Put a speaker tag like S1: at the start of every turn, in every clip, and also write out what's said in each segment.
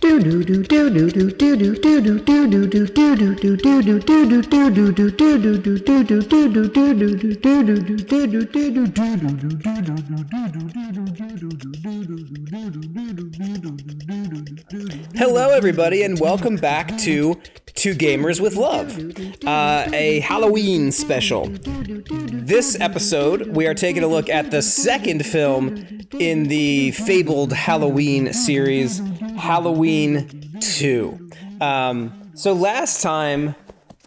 S1: Hello, everybody, and welcome back to Two Gamers with Love, a Halloween special. This episode, we are taking a look at the second film in the fabled Halloween series, Halloween 2. So last time,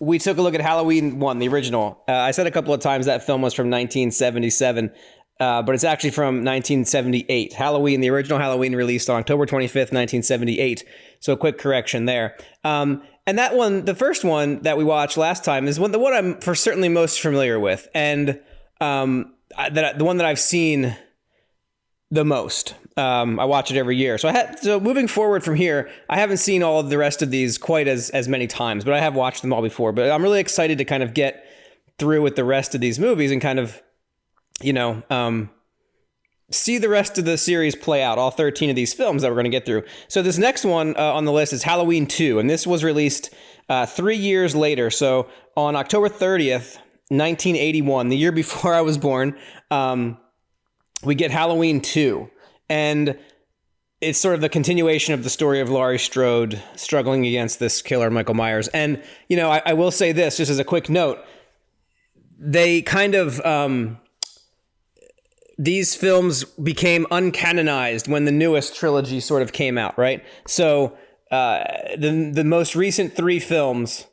S1: we took a look at Halloween 1, the original. I said a couple of times that film was from 1977. But it's actually from 1978. Halloween, the original Halloween, released on October 25th, 1978. So a quick correction there. And that one, the first one that we watched last time, is the one I'm certainly most familiar with, and the one that I've seen the most. I watch it every year. So moving forward from here, I haven't seen all of the rest of these quite as many times, but I have watched them all before. But I'm really excited to kind of get through with the rest of these movies and kind of, see the rest of the series play out, all 13 of these films that we're going to get through. So this next one on the list is Halloween 2, and this was released 3 years later. So on October 30th, 1981, the year before I was born, we get Halloween 2. And it's sort of the continuation of the story of Laurie Strode struggling against this killer, Michael Myers. And, I will say this, just as a quick note, they kind of... these films became uncanonized when the newest trilogy sort of came out, right? So the most recent 3 films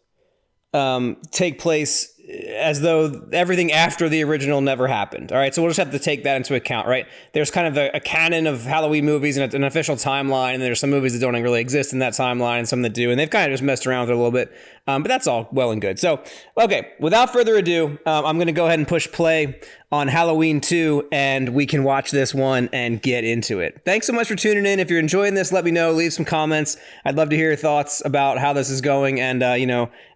S1: take place as though everything after the original never happened. All right, so we'll just have to take that into account, right? There's kind of a canon of Halloween movies and an official timeline, and there's some movies that don't really exist in that timeline and some that do, and they've kind of just messed around with it a little bit. But that's all well and good. So, okay, without further ado, I'm going to go ahead and push play on Halloween 2, and we can watch this one and get into it. Thanks so much for tuning in. If you're enjoying this, let me know. Leave some comments. I'd love to hear your thoughts about how this is going and,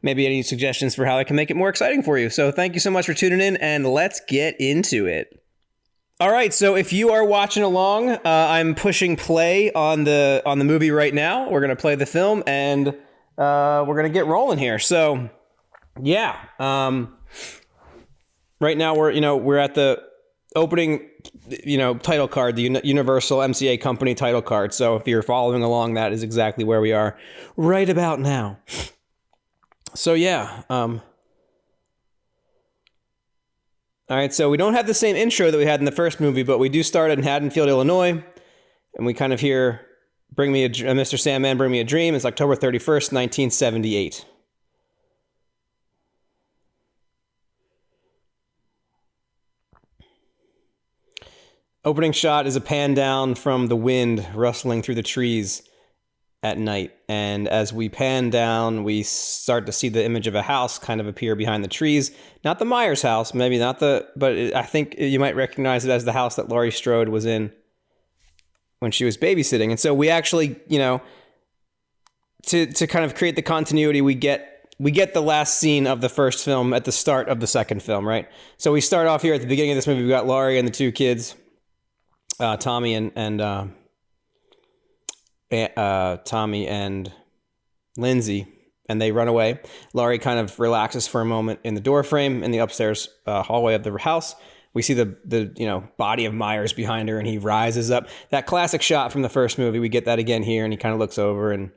S1: maybe any suggestions for how I can make it more exciting for you. So thank you so much for tuning in, and let's get into it. All right, so if you are watching along, I'm pushing play on the movie right now. We're going to play the film, and we're going to get rolling here. So, yeah. Right now we're at the opening, title card, the Universal MCA Company title card. So if you're following along, that is exactly where we are right about now. So yeah. All right, so we don't have the same intro that we had in the first movie, but we do start in Haddonfield, Illinois, and we kind of hear Mr. Sandman, Bring Me a Dream. It's October 31st, 1978. Opening shot is a pan down from the wind rustling through the trees at night. And as we pan down, we start to see the image of a house kind of appear behind the trees. Not the Myers house, maybe not but I think you might recognize it as the house that Laurie Strode was in when she was babysitting. And so we actually, to kind of create the continuity, we get the last scene of the first film at the start of the second film, right? So we start off here at the beginning of this movie. We got Laurie and the 2 kids. Tommy and Lindsay, and they run away. Laurie kind of relaxes for a moment in the doorframe in the upstairs hallway of the house. We see the body of Myers behind her, and he rises up. That classic shot from the first movie. We get that again here, and he kind of looks over, and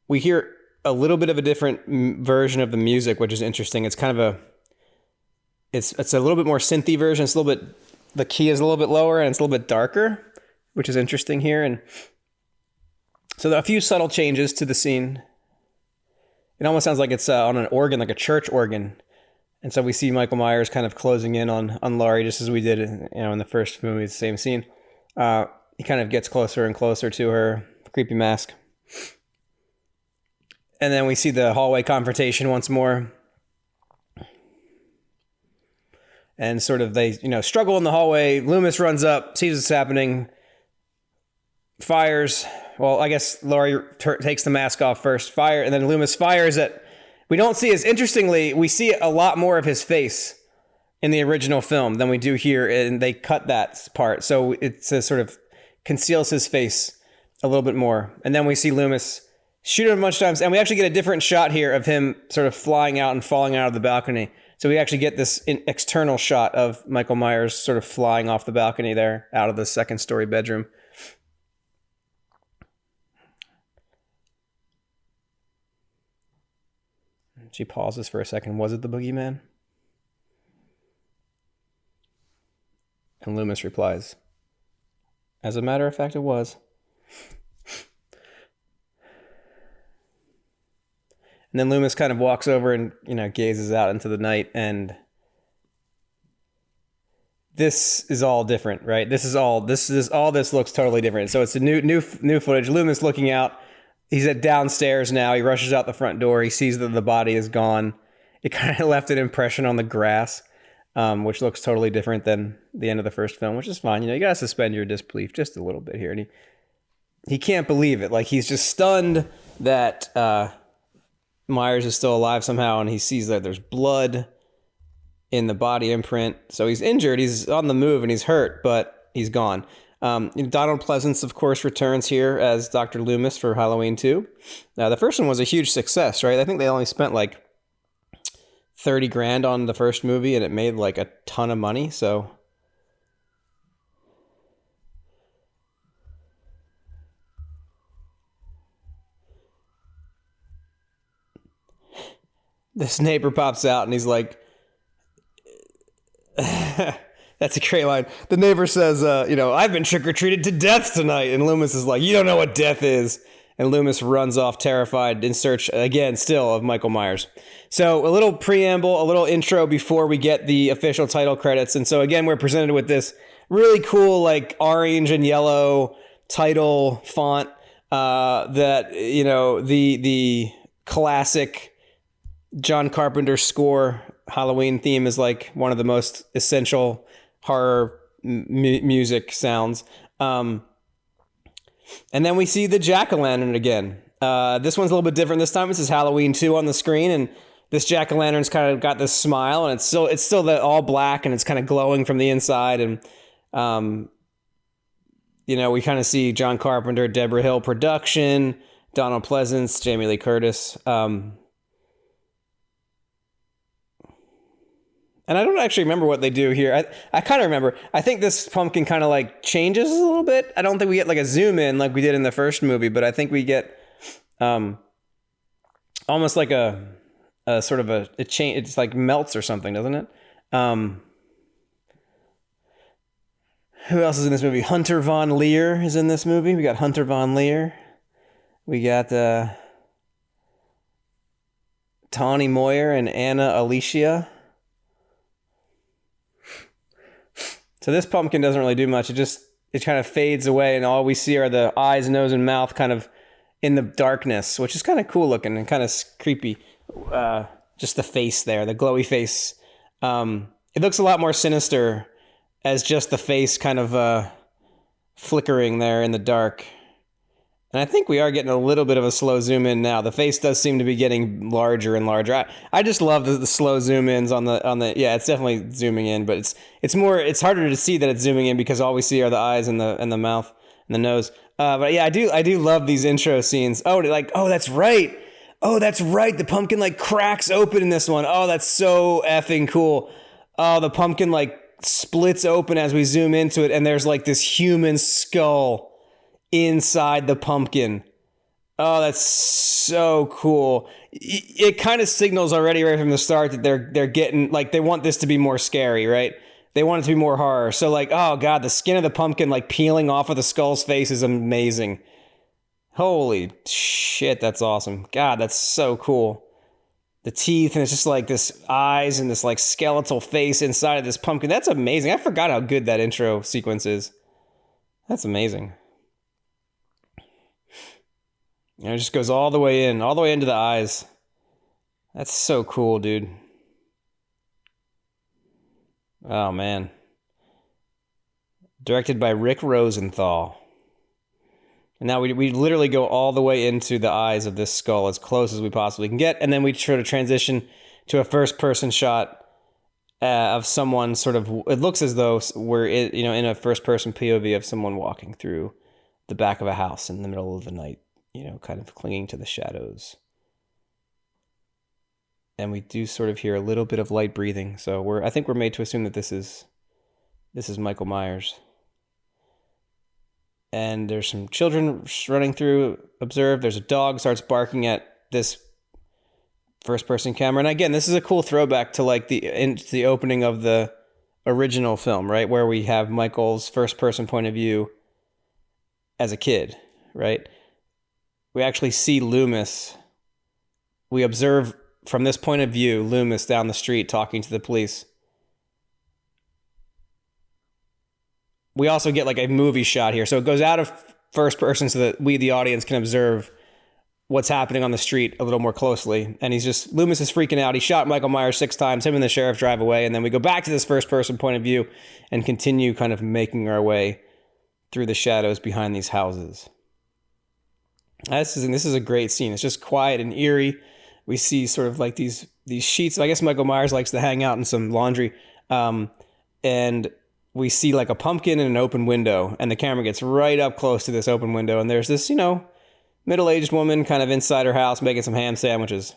S1: we hear a little bit of a different version of the music, which is interesting. It's kind of It's a little bit more synthy version. It's a little bit, the key is a little bit lower and it's a little bit darker, which is interesting here. And so there are a few subtle changes to the scene. It almost sounds like it's on an organ, like a church organ. And so we see Michael Myers kind of closing in on Laurie, just as we did, in the first movie, the same scene. He kind of gets closer and closer to her creepy mask. And then we see the hallway confrontation once more. And sort of they, struggle in the hallway. Loomis runs up, sees what's happening, fires. Well, I guess Laurie takes the mask off first, and then Loomis fires at... We don't see as... Interestingly, we see a lot more of his face in the original film than we do here, and they cut that part, so it's a sort of conceals his face a little bit more. And then we see Loomis shoot him a bunch of times, and we actually get a different shot here of him sort of flying out and falling out of the balcony. So we actually get this external shot of Michael Myers sort of flying off the balcony there out of the second-story bedroom. She pauses for a second. Was it the boogeyman? And Loomis replies, as a matter of fact, it was. And then Loomis kind of walks over and, gazes out into the night, and this is all different, right? This looks totally different. So it's a new footage. Loomis looking out. He's at downstairs now. He rushes out the front door. He sees that the body is gone. It kind of left an impression on the grass, which looks totally different than the end of the first film, which is fine. You got to suspend your disbelief just a little bit here. And he can't believe it. Like, he's just stunned that Myers is still alive somehow, and he sees that there's blood in the body imprint. So he's injured. He's on the move, and he's hurt, but he's gone. Donald Pleasance, of course, returns here as Dr. Loomis for Halloween 2. The first one was a huge success, right? I think they only spent like $30,000 on the first movie, and it made like a ton of money. So this neighbor pops out, and he's like, that's a great line. The neighbor says, I've been trick-or-treated to death tonight. And Loomis is like, you don't know what death is. And Loomis runs off terrified in search, again, still of Michael Myers. So a little preamble, a little intro before we get the official title credits. And so again, we're presented with this really cool, like, orange and yellow title font that, the classic John Carpenter score Halloween theme is like one of the most essential horror music sounds. And then we see the jack-o'-lantern again. This one's a little bit different this time. It says Halloween 2 on the screen, and this jack-o'-lantern's kind of got this smile, and it's still the all black, and it's kind of glowing from the inside. And we kind of see John Carpenter, Deborah Hill production, Donald Pleasance, Jamie Lee Curtis. And I don't actually remember what they do here. I kind of remember. I think this pumpkin kind of like changes a little bit. I don't think we get like a zoom in like we did in the first movie, but I think we get almost like a sort of a change. It's like melts or something, doesn't it? Who else is in this movie? Hunter Von Leer is in this movie. We got Hunter Von Leer. We got Tawny Moyer and Anna Alicia. So this pumpkin doesn't really do much. It kind of fades away, and all we see are the eyes, nose, and mouth kind of in the darkness, which is kind of cool looking and kind of creepy. Just the face there, the glowy face. It looks a lot more sinister as just the face kind of flickering there in the dark. And I think we are getting a little bit of a slow zoom in now. The face does seem to be getting larger and larger. I just love the slow zoom ins on the yeah, it's definitely zooming in, but it's harder to see that it's zooming in because all we see are the eyes and the mouth and the nose. But yeah, I do love these intro scenes. Oh, that's right. Oh, that's right. The pumpkin like cracks open in this one. Oh, that's so effing cool. Oh, the pumpkin like splits open as we zoom into it, and there's like this human skull inside the pumpkin. Oh, that's so cool. It kind of signals already right from the start that they're getting, like, they want this to be more scary, right? They want it to be more horror. So, like, oh god, the skin of the pumpkin, like, peeling off of the skull's face is amazing. Holy shit, that's awesome. God, that's so cool. The teeth, and it's just like this eyes and this, like, skeletal face inside of this pumpkin. That's amazing. I forgot how good that intro sequence is. That's amazing. It just goes all the way into the eyes. That's so cool, dude. Oh, man. Directed by Rick Rosenthal. And now we literally go all the way into the eyes of this skull as close as we possibly can get, and then we try to transition to a first-person shot of someone sort of, it looks as though we're in a first person POV of someone walking through the back of a house in the middle of the night, kind of clinging to the shadows. And we do sort of hear a little bit of light breathing. So I think we're made to assume that this is Michael Myers. And there's some children running through, observe. There's a dog starts barking at this first person camera. And again, this is a cool throwback to like the opening of the original film, right? Where we have Michael's first person point of view as a kid, right? We actually see Loomis. We observe from this point of view, Loomis down the street talking to the police. We also get like a movie shot here. So it goes out of first person so that we, the audience, can observe what's happening on the street a little more closely. And Loomis is freaking out. He shot Michael Myers 6 times. Him and the sheriff drive away. And then we go back to this first person point of view and continue kind of making our way through the shadows behind these houses. This is a great scene. It's just quiet and eerie. We see sort of like these sheets. I guess Michael Myers likes to hang out in some laundry. And we see like a pumpkin and an open window. And the camera gets right up close to this open window. And there's this, middle-aged woman kind of inside her house making some ham sandwiches.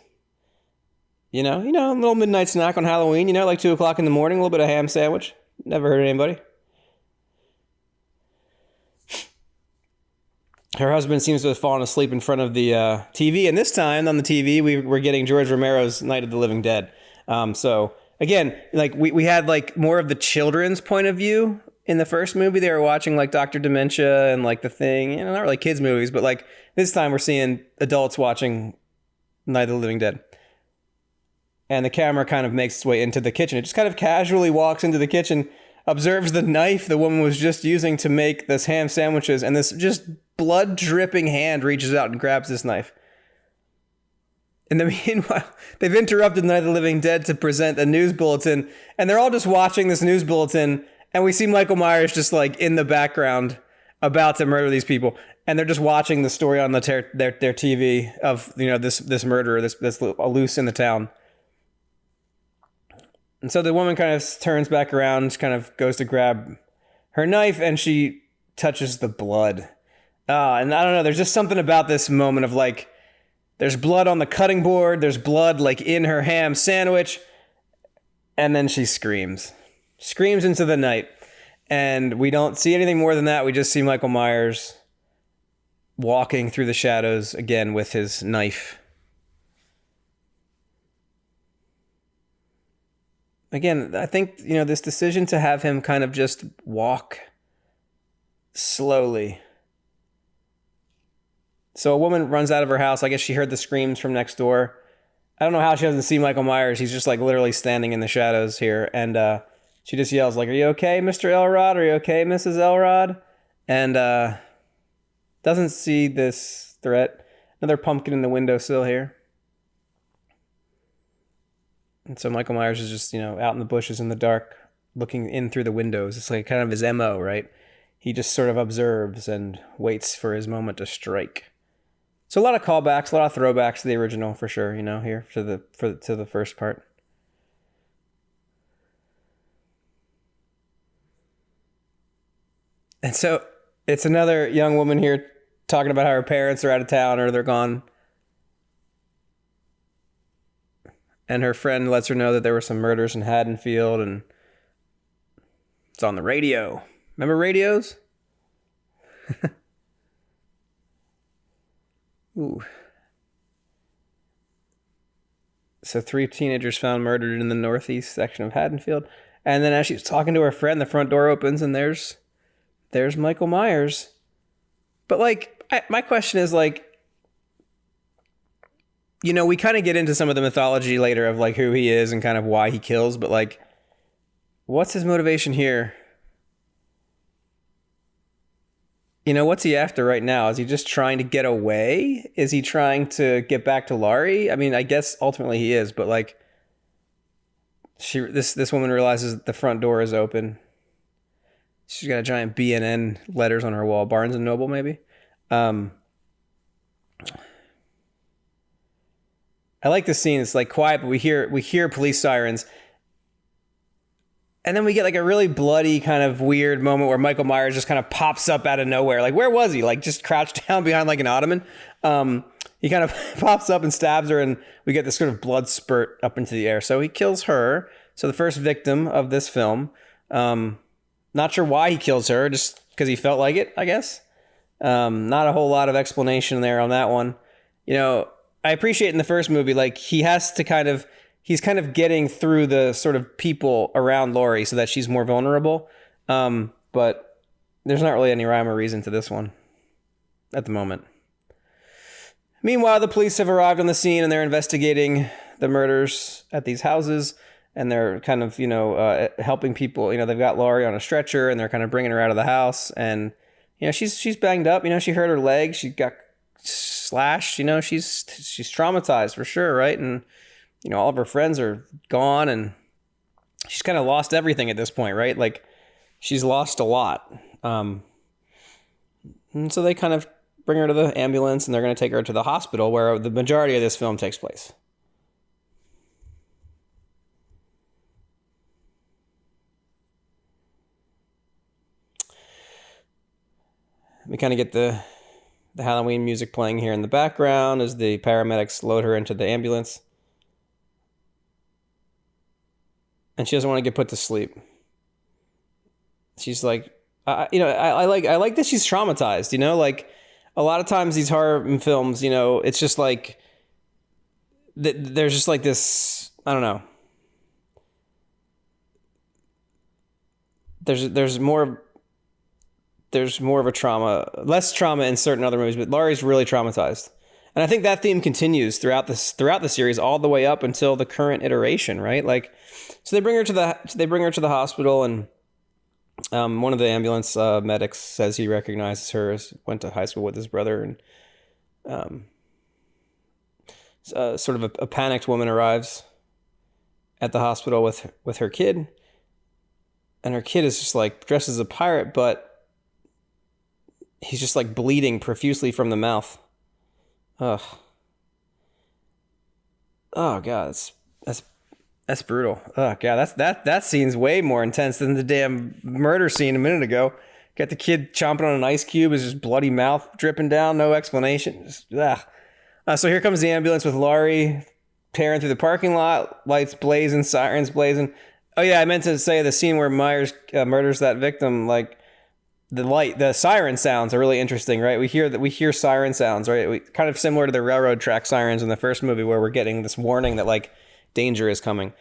S1: A little midnight snack on Halloween, like 2 o'clock in the morning, a little bit of ham sandwich. Never hurt anybody. Her husband seems to have fallen asleep in front of the TV. And this time on the TV, we're getting George Romero's Night of the Living Dead. So again, like we had like more of the children's point of view in the first movie. They were watching like Dr. Dementia and like The Thing, not really kids movies, but like this time we're seeing adults watching Night of the Living Dead. And the camera kind of makes its way into the kitchen. It just kind of casually walks into the kitchen, observes the knife the woman was just using to make this ham sandwiches, and this just blood dripping hand reaches out and grabs this knife. And then meanwhile, they've interrupted Night of the Living Dead to present a news bulletin, and they're all just watching this news bulletin, and we see Michael Myers just like in the background about to murder these people, and they're just watching the story on their TV of this murderer that's loose in the town. And so the woman kind of turns back around, kind of goes to grab her knife, and she touches the blood. And I don't know, there's just something about this moment of like, there's blood on the cutting board, there's blood like in her ham sandwich, and then she screams into the night. And we don't see anything more than that. We just see Michael Myers walking through the shadows again with his knife. Again, I think, this decision to have him kind of just walk slowly. So a woman runs out of her house. I guess she heard the screams from next door. I don't know how she doesn't see Michael Myers. He's just like literally standing in the shadows here. And she just yells like, "Are you okay, Mr. Elrod? Are you okay, Mrs. Elrod?" And doesn't see this threat. Another pumpkin in the windowsill here. And so Michael Myers is just, out in the bushes in the dark, looking in through the windows. It's like kind of his MO, right? He just sort of observes and waits for his moment to strike. So a lot of callbacks, a lot of throwbacks to the original for sure, here to the first part. And so it's another young woman here talking about how her parents are out of town or they're gone. And her friend lets her know that there were some murders in Haddonfield, and it's on the radio. Remember radios? Ooh. So 3 teenagers found murdered in the northeast section of Haddonfield. And then as she's talking to her friend, the front door opens and there's Michael Myers. But like, my question is like, we kind of get into some of the mythology later of like who he is and kind of why he kills, but like, what's his motivation here? What's he after right now? Is he just trying to get away? Is he trying to get back to Laurie? I mean, I guess ultimately he is, but like, this woman realizes that the front door is open. She's got a giant B&N letters on her wall, Barnes and Noble maybe. I like this scene. It's like quiet, but we hear police sirens. And then we get like a really bloody kind of weird moment where Michael Myers just kind of pops up out of nowhere. Like, where was he? Like, just crouched down behind like an ottoman. He kind of pops up and stabs her, and we get this sort of blood spurt up into the air. So he kills her. So the first victim of this film. Not sure why he kills her, just because he felt like it, I guess. Not a whole lot of explanation there on that one. You know, I appreciate in the first movie, like he's kind of getting through the sort of people around Laurie so that she's more vulnerable. But there's not really any rhyme or reason to this one at the moment. Meanwhile, the police have arrived on the scene and they're investigating the murders at these houses, and they're kind of, helping people. You know, they've got Laurie on a stretcher and they're kind of bringing her out of the house, and, you know, she's banged up. You know, she hurt her leg. She got slashed. You know, she's traumatized for sure, right? And, you know, all of her friends are gone, and she's kind of lost everything at this point, right? Like, she's lost a lot. And so they kind of bring her to the ambulance, and they're going to take her to the hospital where the majority of this film takes place. We kind of get the Halloween music playing here in the background as the paramedics load her into the ambulance. And she doesn't want to get put to sleep. She's like, I like that she's traumatized, you know, like a lot of times these horror films, you know, it's just like, there's just like this, I don't know. There's more of a trauma, less trauma in certain other movies, but Laurie's really traumatized. And I think that theme continues throughout the series all the way up until the current iteration, right? Like, so they bring her to the hospital, and one of the ambulance medics says he recognizes her, went to high school with his brother, and sort of a panicked woman arrives at the hospital with her kid, and her kid is just like dressed as a pirate, but he's just like bleeding profusely from the mouth. Ugh. Oh God, that's brutal. Oh God, that scene's way more intense than the damn murder scene a minute ago. Got the kid chomping on an ice cube, his just bloody mouth dripping down, no explanation. Just, so here comes the ambulance with Laurie tearing through the parking lot, lights blazing, sirens blazing. Oh yeah, I meant to say the scene where Myers murders that victim, like the siren sounds are really interesting, right? We hear siren sounds, right? Kind of similar to the railroad track sirens in the first movie, where we're getting this warning that like danger is coming.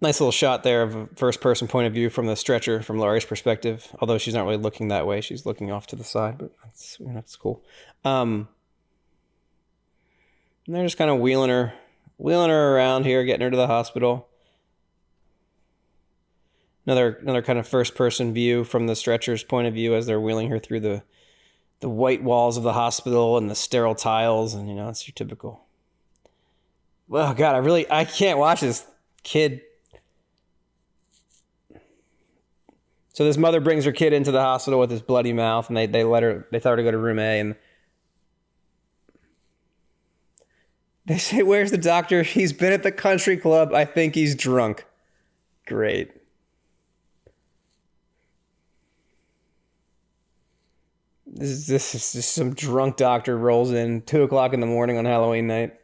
S1: Nice little shot there of a first person point of view from the stretcher from Laurie's perspective, although she's not really looking that way. She's looking off to the side, but that's cool. And they're just kind of wheeling her around here, getting her to the hospital. Another kind of first person view from the stretcher's point of view as they're wheeling her through the white walls of the hospital and the sterile tiles, and, you know, it's your typical. Well, God, I can't watch this kid. So this mother brings her kid into the hospital with his bloody mouth, and they tell her to go to room A, and they say, "Where's the doctor? He's been at the country club. I think he's drunk." Great. This is just some drunk doctor rolls in 2:00 in the morning on Halloween night.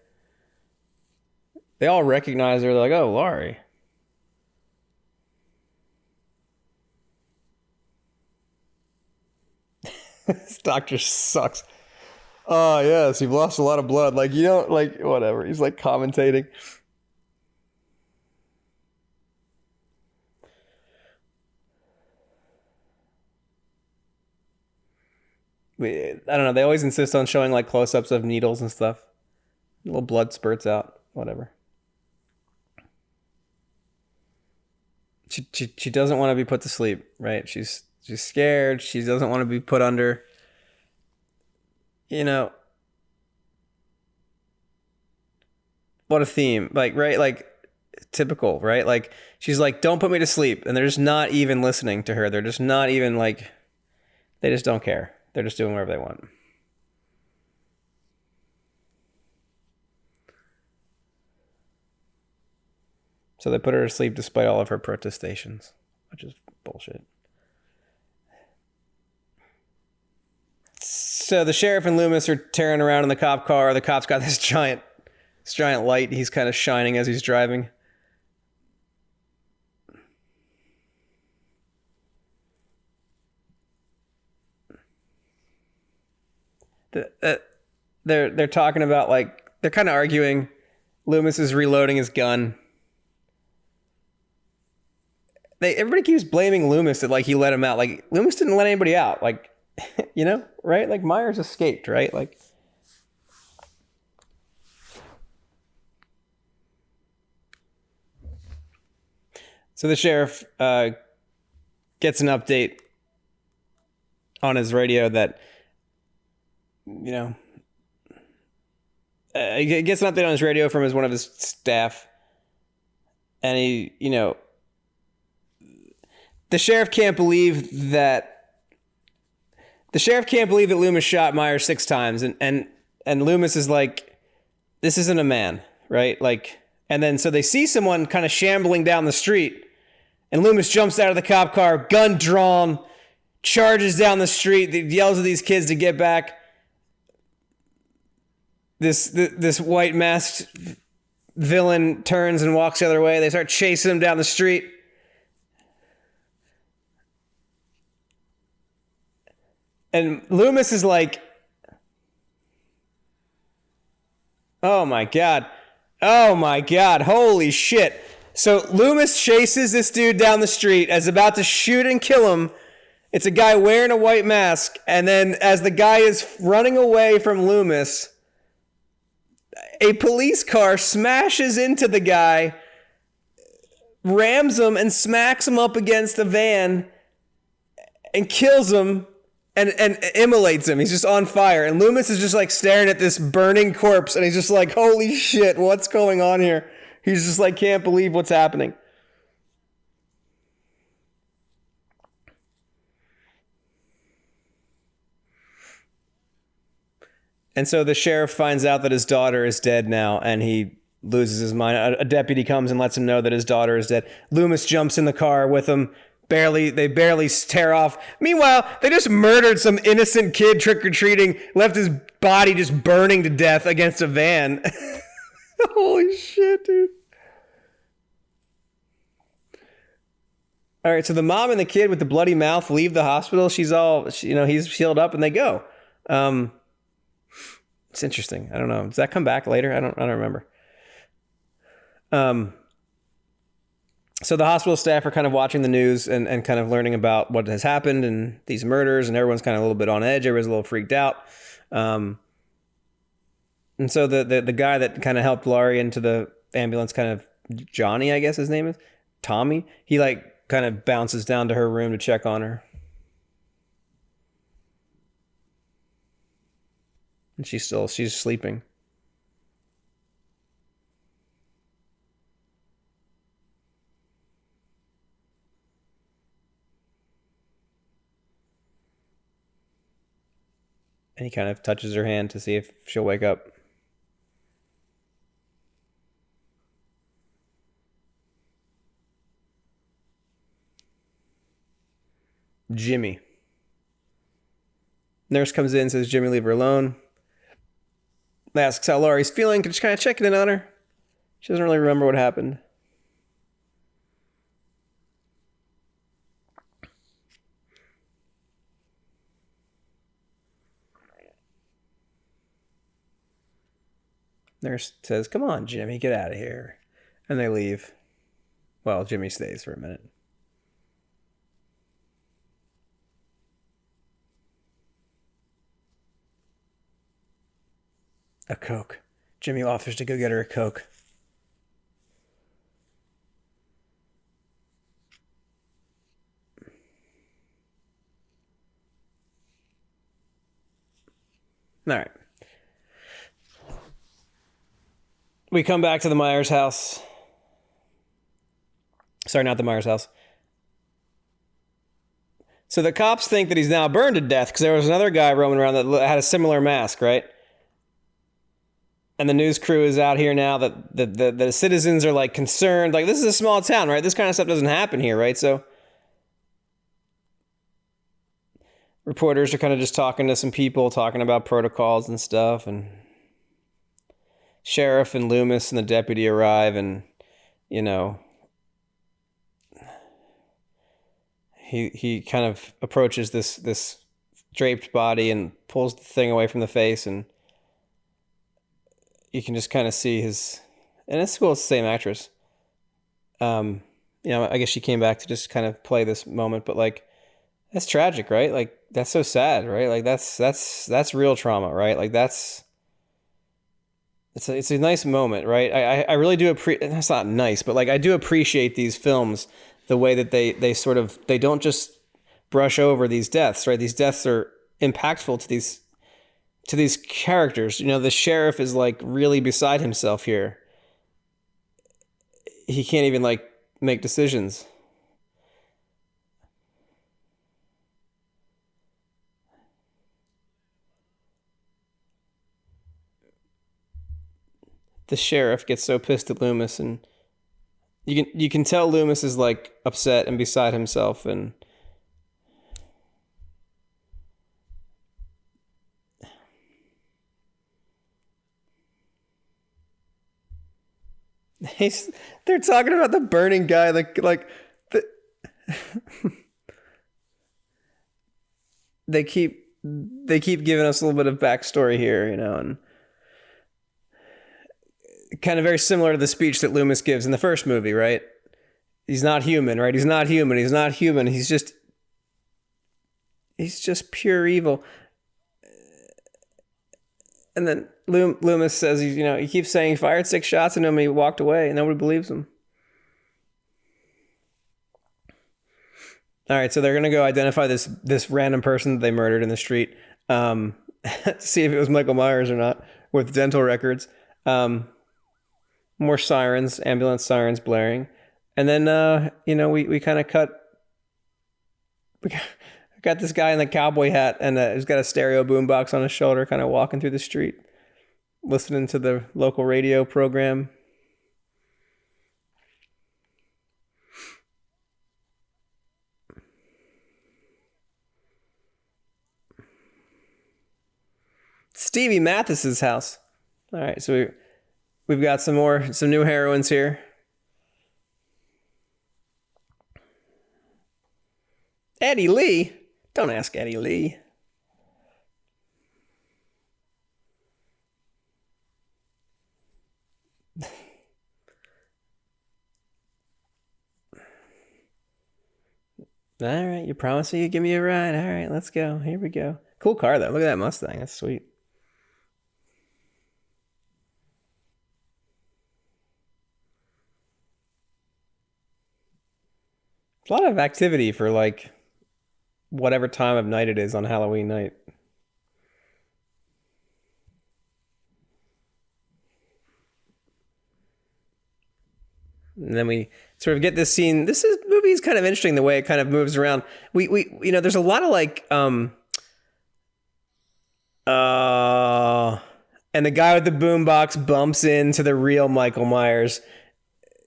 S1: They all recognize her. They're like, "Oh, Laurie." This doctor sucks. Oh, yes, you've lost a lot of blood. Like, you don't, like, whatever. He's like commentating. I don't know. They always insist on showing like close-ups of needles and stuff. Little blood spurts out. Whatever. She doesn't want to be put to sleep, right? She's scared. She doesn't want to be put under. You know, what a theme. Like, right? Like, typical, right? Like, she's like, "Don't put me to sleep." And they're just not even listening to her. They're just not even like, they just don't care. They're just doing whatever they want. So they put her to sleep despite all of her protestations, which is bullshit. So the sheriff and Loomis are tearing around in the cop car. The cop's got this giant light. He's kind of shining as he's driving. They're talking about, like, they're kind of arguing. Loomis is reloading his gun. Everybody keeps blaming Loomis that, like, he let him out. Like, Loomis didn't let anybody out. Like, you know, right? Like, Myers escaped, right? Like, so the sheriff gets an update on his radio that, you know, he gets an update on his radio from one of his staff, and he, you know, the sheriff can't believe that Loomis shot Myers 6 times, and Loomis is like, this isn't a man, right? Like, and then so they see someone kind of shambling down the street, and Loomis jumps out of the cop car, gun drawn, charges down the street, yells at these kids to get back. This white masked villain turns and walks the other way. They start chasing him down the street. And Loomis is like, oh my God, holy shit. So Loomis chases this dude down the street as about to shoot and kill him. It's a guy wearing a white mask. And then as the guy is running away from Loomis, a police car smashes into the guy, rams him, and smacks him up against the van and kills him and immolates him. He's just on fire. And Loomis is just like staring at this burning corpse, and he's just like, holy shit, what's going on here? He's just like, can't believe what's happening. And so the sheriff finds out that his daughter is dead now, and he loses his mind. A deputy comes and lets him know that his daughter is dead. Loomis jumps in the car with him. They barely tear off. Meanwhile, they just murdered some innocent kid trick-or-treating, left his body just burning to death against a van. Holy shit, dude. All right, so the mom and the kid with the bloody mouth leave the hospital. She's all, he's healed up, and they go. It's interesting. I don't know. Does that come back later? I don't remember. So the hospital staff are kind of watching the news and kind of learning about what has happened and these murders, and everyone's kind of a little bit on edge. Everyone's a little freaked out. And so the guy that kind of helped Laurie into the ambulance, kind of Johnny, I guess his name is, Tommy, he like kind of bounces down to her room to check on her. And she's sleeping. And he kind of touches her hand to see if she'll wake up. Jimmy. Nurse comes in, says, Jimmy, leave her alone. Asks how Laurie's feeling, just kind of checking in on her. She doesn't really remember what happened. Nurse says, come on, Jimmy, get out of here. And they leave. Well, Jimmy stays for a minute. A Coke. Jimmy offers to go get her a Coke. All right. We come back to the Myers house. Sorry, not the Myers house. So the cops think that he's now burned to death because there was another guy roaming around that had a similar mask, right? And the news crew is out here now that the citizens are like concerned. Like, this is a small town, right? This kind of stuff doesn't happen here, right? So reporters are kind of just talking to some people, talking about protocols and stuff. And sheriff and Loomis and the deputy arrive, and you know, he kind of approaches this draped body and pulls the thing away from the face, and you can just kind of see his, and it's cool, it's the same actress. I guess she came back to just kind of play this moment, but like, that's tragic, right? Like, that's so sad, right? Like, that's real trauma, right? Like, it's a nice moment, right? I really do appreciate, that's not nice, but like, I do appreciate these films, the way that they don't just brush over these deaths, right? These deaths are impactful to these characters. The sheriff is like really beside himself here. He can't even like make decisions. The sheriff gets so pissed at Loomis, and you can tell Loomis is like upset and beside himself, and they're talking about the burning guy, the they keep giving us a little bit of backstory here, and kind of very similar to the speech that Loomis gives in the first movie, right? He's not human, right? He's not human. He's not human. He's just pure evil. And then Loomis says, he keeps saying he fired 6 shots and nobody walked away, and nobody believes him. All right, so they're going to go identify this random person that they murdered in the street, see if it was Michael Myers or not, with dental records. More sirens, ambulance sirens blaring. And then, we kind of cut. We got this guy in the cowboy hat, and he's got a stereo boombox on his shoulder, kind of walking through the street, listening to the local radio program. Stevie Mathis's house. All right, so we've got some new heroines here. Eddie Lee? Don't ask Eddie Lee. All right, you promise me you give me a ride. All right, let's go. Here we go. Cool car, though. Look at that Mustang. That's sweet. A lot of activity for like whatever time of night it is on Halloween night. And then we sort of get this scene. Movie is kind of interesting the way it kind of moves around. We there's a lot of like and the guy with the boombox bumps into the real Michael Myers.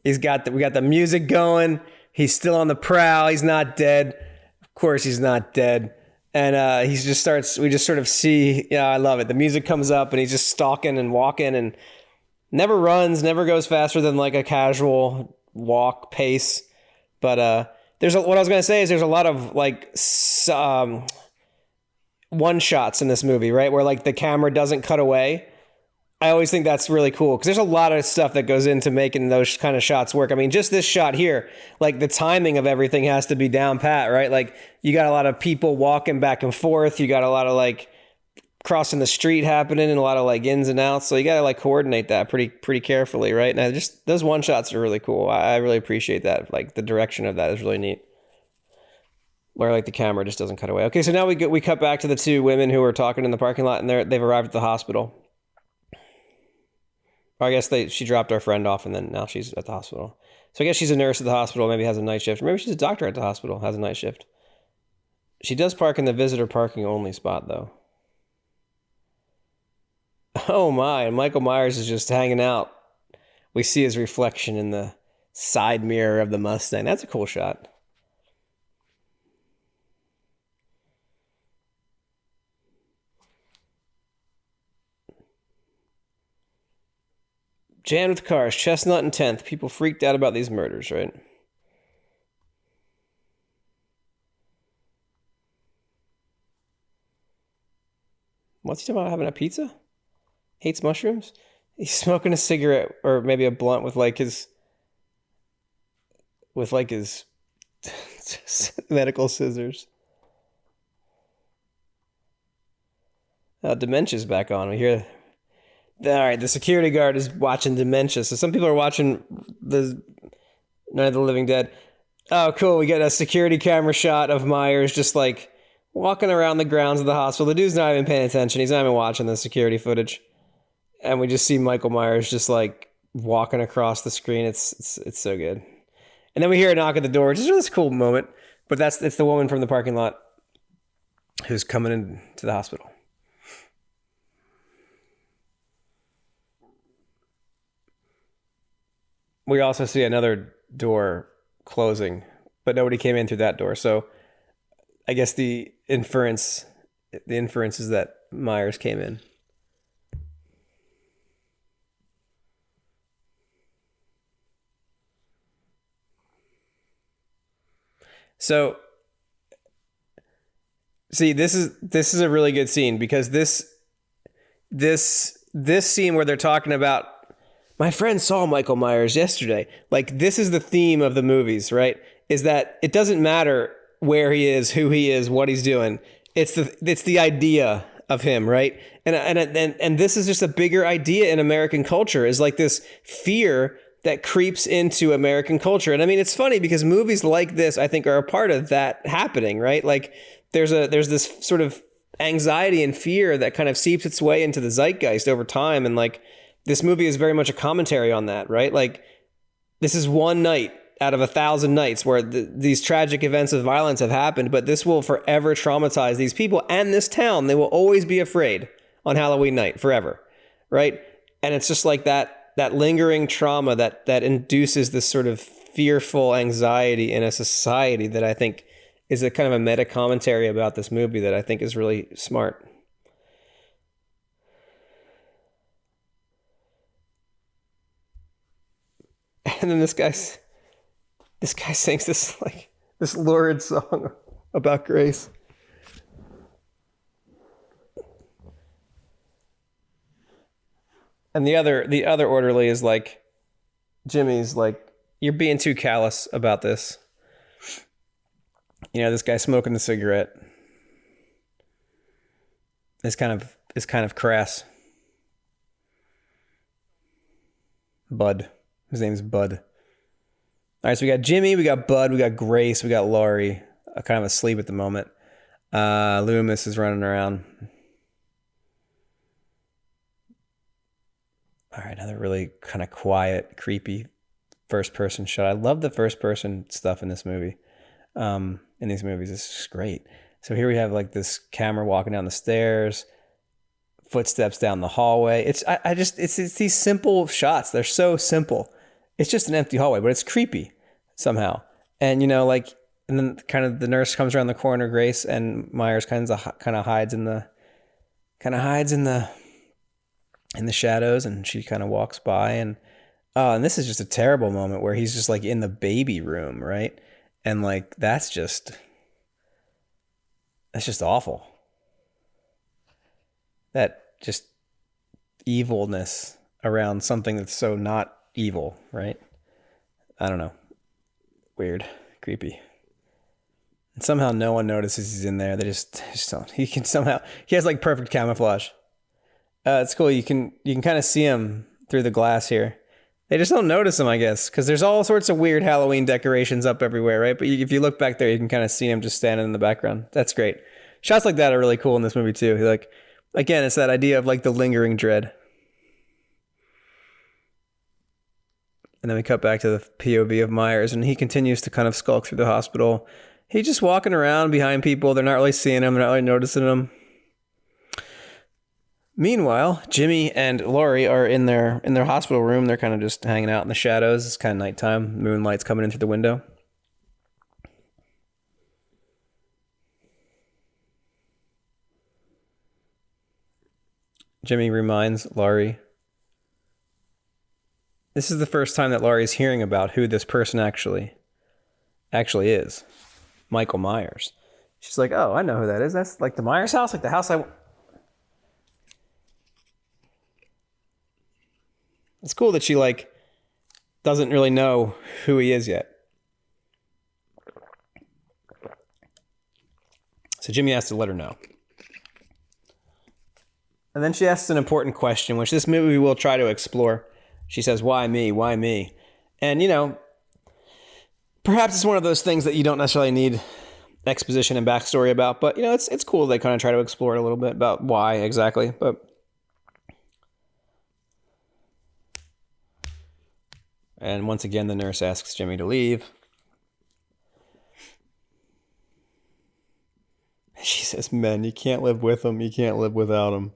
S1: We got the music going. He's still on the prowl. He's not dead. Of course he's not dead. And we just sort of see, I love it. The music comes up and he's just stalking and walking and never runs, never goes faster than like a casual walk pace. But what I was going to say is there's a lot of like one shots in this movie, right? Where like the camera doesn't cut away. I always think that's really cool because there's a lot of stuff that goes into making those kind of shots work. I mean, just this shot here, like the timing of everything has to be down pat, right? Like you got a lot of people walking back and forth. You got a lot of like crossing the street happening and a lot of like ins and outs. So you got to like coordinate that pretty carefully, right? Now, just those one shots are really cool. I really appreciate that. Like the direction of that is really neat. Where like the camera just doesn't cut away. Okay, so now we cut back to the 2 women who are talking in the parking lot, and they've arrived at the hospital. Or I guess she dropped our friend off, and then now she's at the hospital. So I guess she's a nurse at the hospital, maybe has a night shift. Or maybe she's a doctor at the hospital, has a night shift. She does park in the visitor parking only spot, though. Oh my, and Michael Myers is just hanging out. We see his reflection in the side mirror of the Mustang. That's a cool shot. Jammed with cars, Chestnut and 10th. People freaked out about these murders, right? What's he talking about, having a pizza? Hates mushrooms? He's smoking a cigarette or maybe a blunt with like his medical scissors. Dementia's back on. We hear. All right, the security guard is watching Dementia. So some people are watching the Night of the Living Dead. Oh, cool. We get a security camera shot of Myers just like walking around the grounds of the hospital. The dude's not even paying attention. He's not even watching the security footage. And we just see Michael Myers just like walking across the screen. It's so good. And then we hear a knock at the door, which is a really cool moment. But it's the woman from the parking lot who's coming into the hospital. We also see another door closing, but nobody came in through that door. So I guess the inference is that Myers came in. So see, this is a really good scene because this scene where they're talking about my friend saw Michael Myers yesterday. Like, this is the theme of the movies, right? Is that it doesn't matter where he is, who he is, what he's doing. It's the idea of him, right? And this is just a bigger idea in American culture, is like this fear that creeps into American culture. And I mean, it's funny because movies like this, I think, are a part of that happening, right? Like there's this sort of anxiety and fear that kind of seeps its way into the zeitgeist over time. And like, this movie is very much a commentary on that, right? Like, this is one night out of 1,000 nights where these tragic events of violence have happened, but this will forever traumatize these people and this town. They will always be afraid on Halloween night, forever, right? And it's just like that lingering trauma that induces this sort of fearful anxiety in a society that I think is a kind of a meta commentary about this movie that I think is really smart. And then this guy sings this lurid song about grace. And the other orderly is like, Jimmy's like, you're being too callous about this. You know, this guy smoking the cigarette is kind of crass. Bud. His name's Bud. All right, so we got Jimmy, we got Bud, we got Grace, we got Laurie, kind of asleep at the moment. Loomis is running around. All right, another really kind of quiet, creepy first-person shot. I love the first-person stuff in this movie. In these movies, it's just great. So here we have like this camera walking down the stairs, footsteps down the hallway. It's these simple shots. They're so simple. It's just an empty hallway, but it's creepy somehow. And, you know, like, and then kind of the nurse comes around the corner, Grace, and Myers kind of hides in the shadows, and she kind of walks by, and this is just a terrible moment where he's just like in the baby room, right? And like, that's just awful. That just evilness around something that's so not evil, right? I don't know. Weird, creepy. And somehow no one notices he's in there. They just don't. He has like perfect camouflage. It's cool. You can kind of see him through the glass here. They just don't notice him, I guess, because there's all sorts of weird Halloween decorations up everywhere, right? But if you look back there, you can kind of see him just standing in the background. That's great. Shots like that are really cool in this movie too. Like, again, it's that idea of like the lingering dread. And then we cut back to the POV of Myers, and he continues to kind of skulk through the hospital. He's just walking around behind people. They're not really seeing him. They're not really noticing him. Meanwhile, Jimmy and Laurie are in their hospital room. They're kind of just hanging out in the shadows. It's kind of nighttime. Moonlight's coming in through the window. Jimmy reminds Laurie. This is the first time that Laurie's hearing about who this person actually is. Michael Myers. She's like, oh, I know who that is. That's like the Myers house, like the house I... It's cool that she, like, doesn't really know who he is yet. So Jimmy has to let her know. And then she asks an important question, which this movie will try to explore. She says, why me? Why me? And, perhaps it's one of those things that you don't necessarily need exposition and backstory about, but, it's cool they kind of try to explore it a little bit about why exactly, but... And once again, the nurse asks Jimmy to leave. She says, men, you can't live with them. You can't live without them.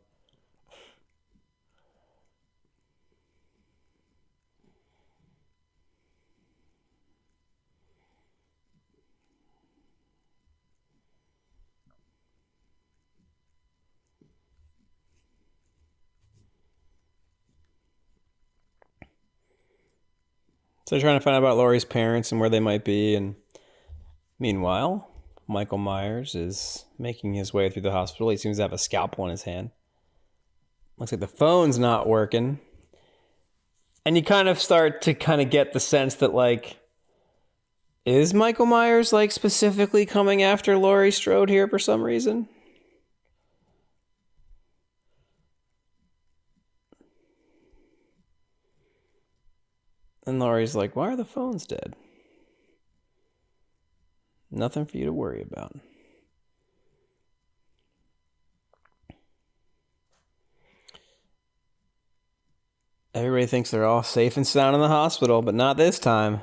S1: So they're trying to find out about Laurie's parents and where they might be. And meanwhile, Michael Myers is making his way through the hospital. He seems to have a scalpel in his hand. Looks like the phone's not working. And you kind of start to get the sense that, like, is Michael Myers, like, specifically coming after Laurie Strode here for some reason? And Laurie's like, why are the phones dead? Nothing for you to worry about. Everybody thinks they're all safe and sound in the hospital, but not this time.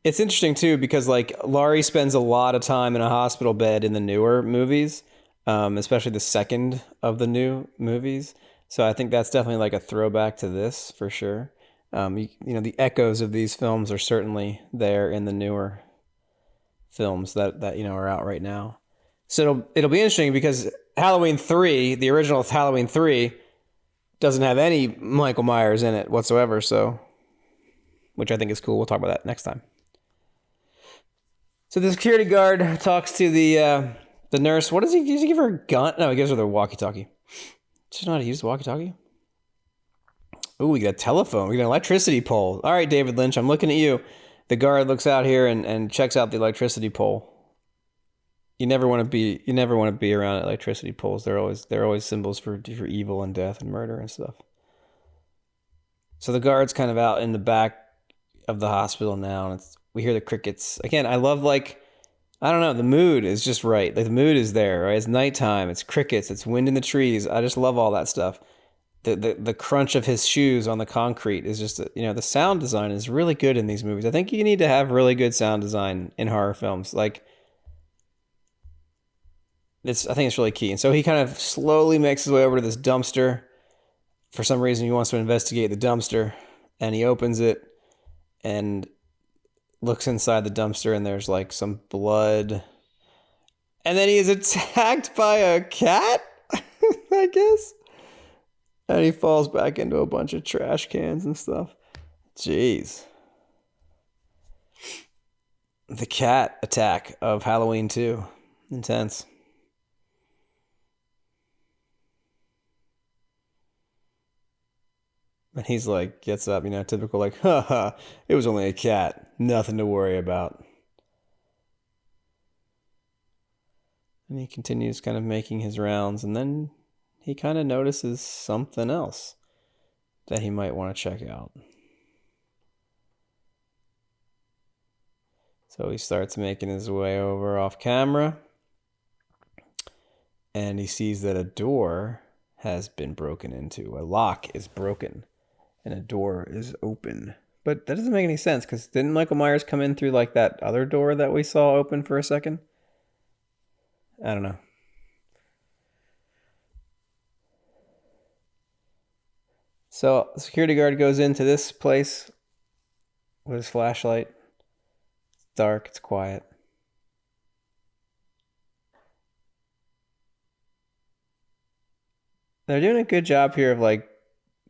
S1: It's interesting, too, because, like, Laurie spends a lot of time in a hospital bed in the newer movies, especially the second of the new movies. So I think that's definitely like a throwback to this for sure. The echoes of these films are certainly there in the newer films that are out right now. So it'll be interesting because Halloween 3, the original Halloween 3, doesn't have any Michael Myers in it whatsoever. So, which I think is cool. We'll talk about that next time. So the security guard talks to the nurse. What does he? Does he give her a gun? No, he gives her the walkie-talkie. Does she know how to use the walkie-talkie? Ooh, we got a telephone. We got an electricity pole. All right, David Lynch, I'm looking at you. The guard looks out here and checks out the electricity pole. You never want to be around electricity poles. They're always symbols for evil and death and murder and stuff. So the guard's kind of out in the back of the hospital now, and we hear the crickets. Again, I love, like, I don't know, the mood is just right. Like, the mood is there, right? It's nighttime, it's crickets, it's wind in the trees. I just love all that stuff. The crunch of his shoes on the concrete is just, the sound design is really good in these movies. I think you need to have really good sound design in horror films. Like, I think it's really key. And so he kind of slowly makes his way over to this dumpster. For some reason, he wants to investigate the dumpster, and he opens it and looks inside the dumpster, and there's, like, some blood. And then he is attacked by a cat, I guess. And he falls back into a bunch of trash cans and stuff. Jeez. The cat attack of Halloween 2. Intense. And he's like, gets up, typical, like, haha, it was only a cat. Nothing to worry about. And he continues kind of making his rounds, and then he kind of notices something else that he might want to check out. So he starts making his way over off camera, and he sees that a door has been broken into. A lock is broken, and a door is open. But that doesn't make any sense, because didn't Michael Myers come in through, like, that other door that we saw open for a second? I don't know. So the security guard goes into this place with his flashlight. It's dark. It's quiet. They're doing a good job here of like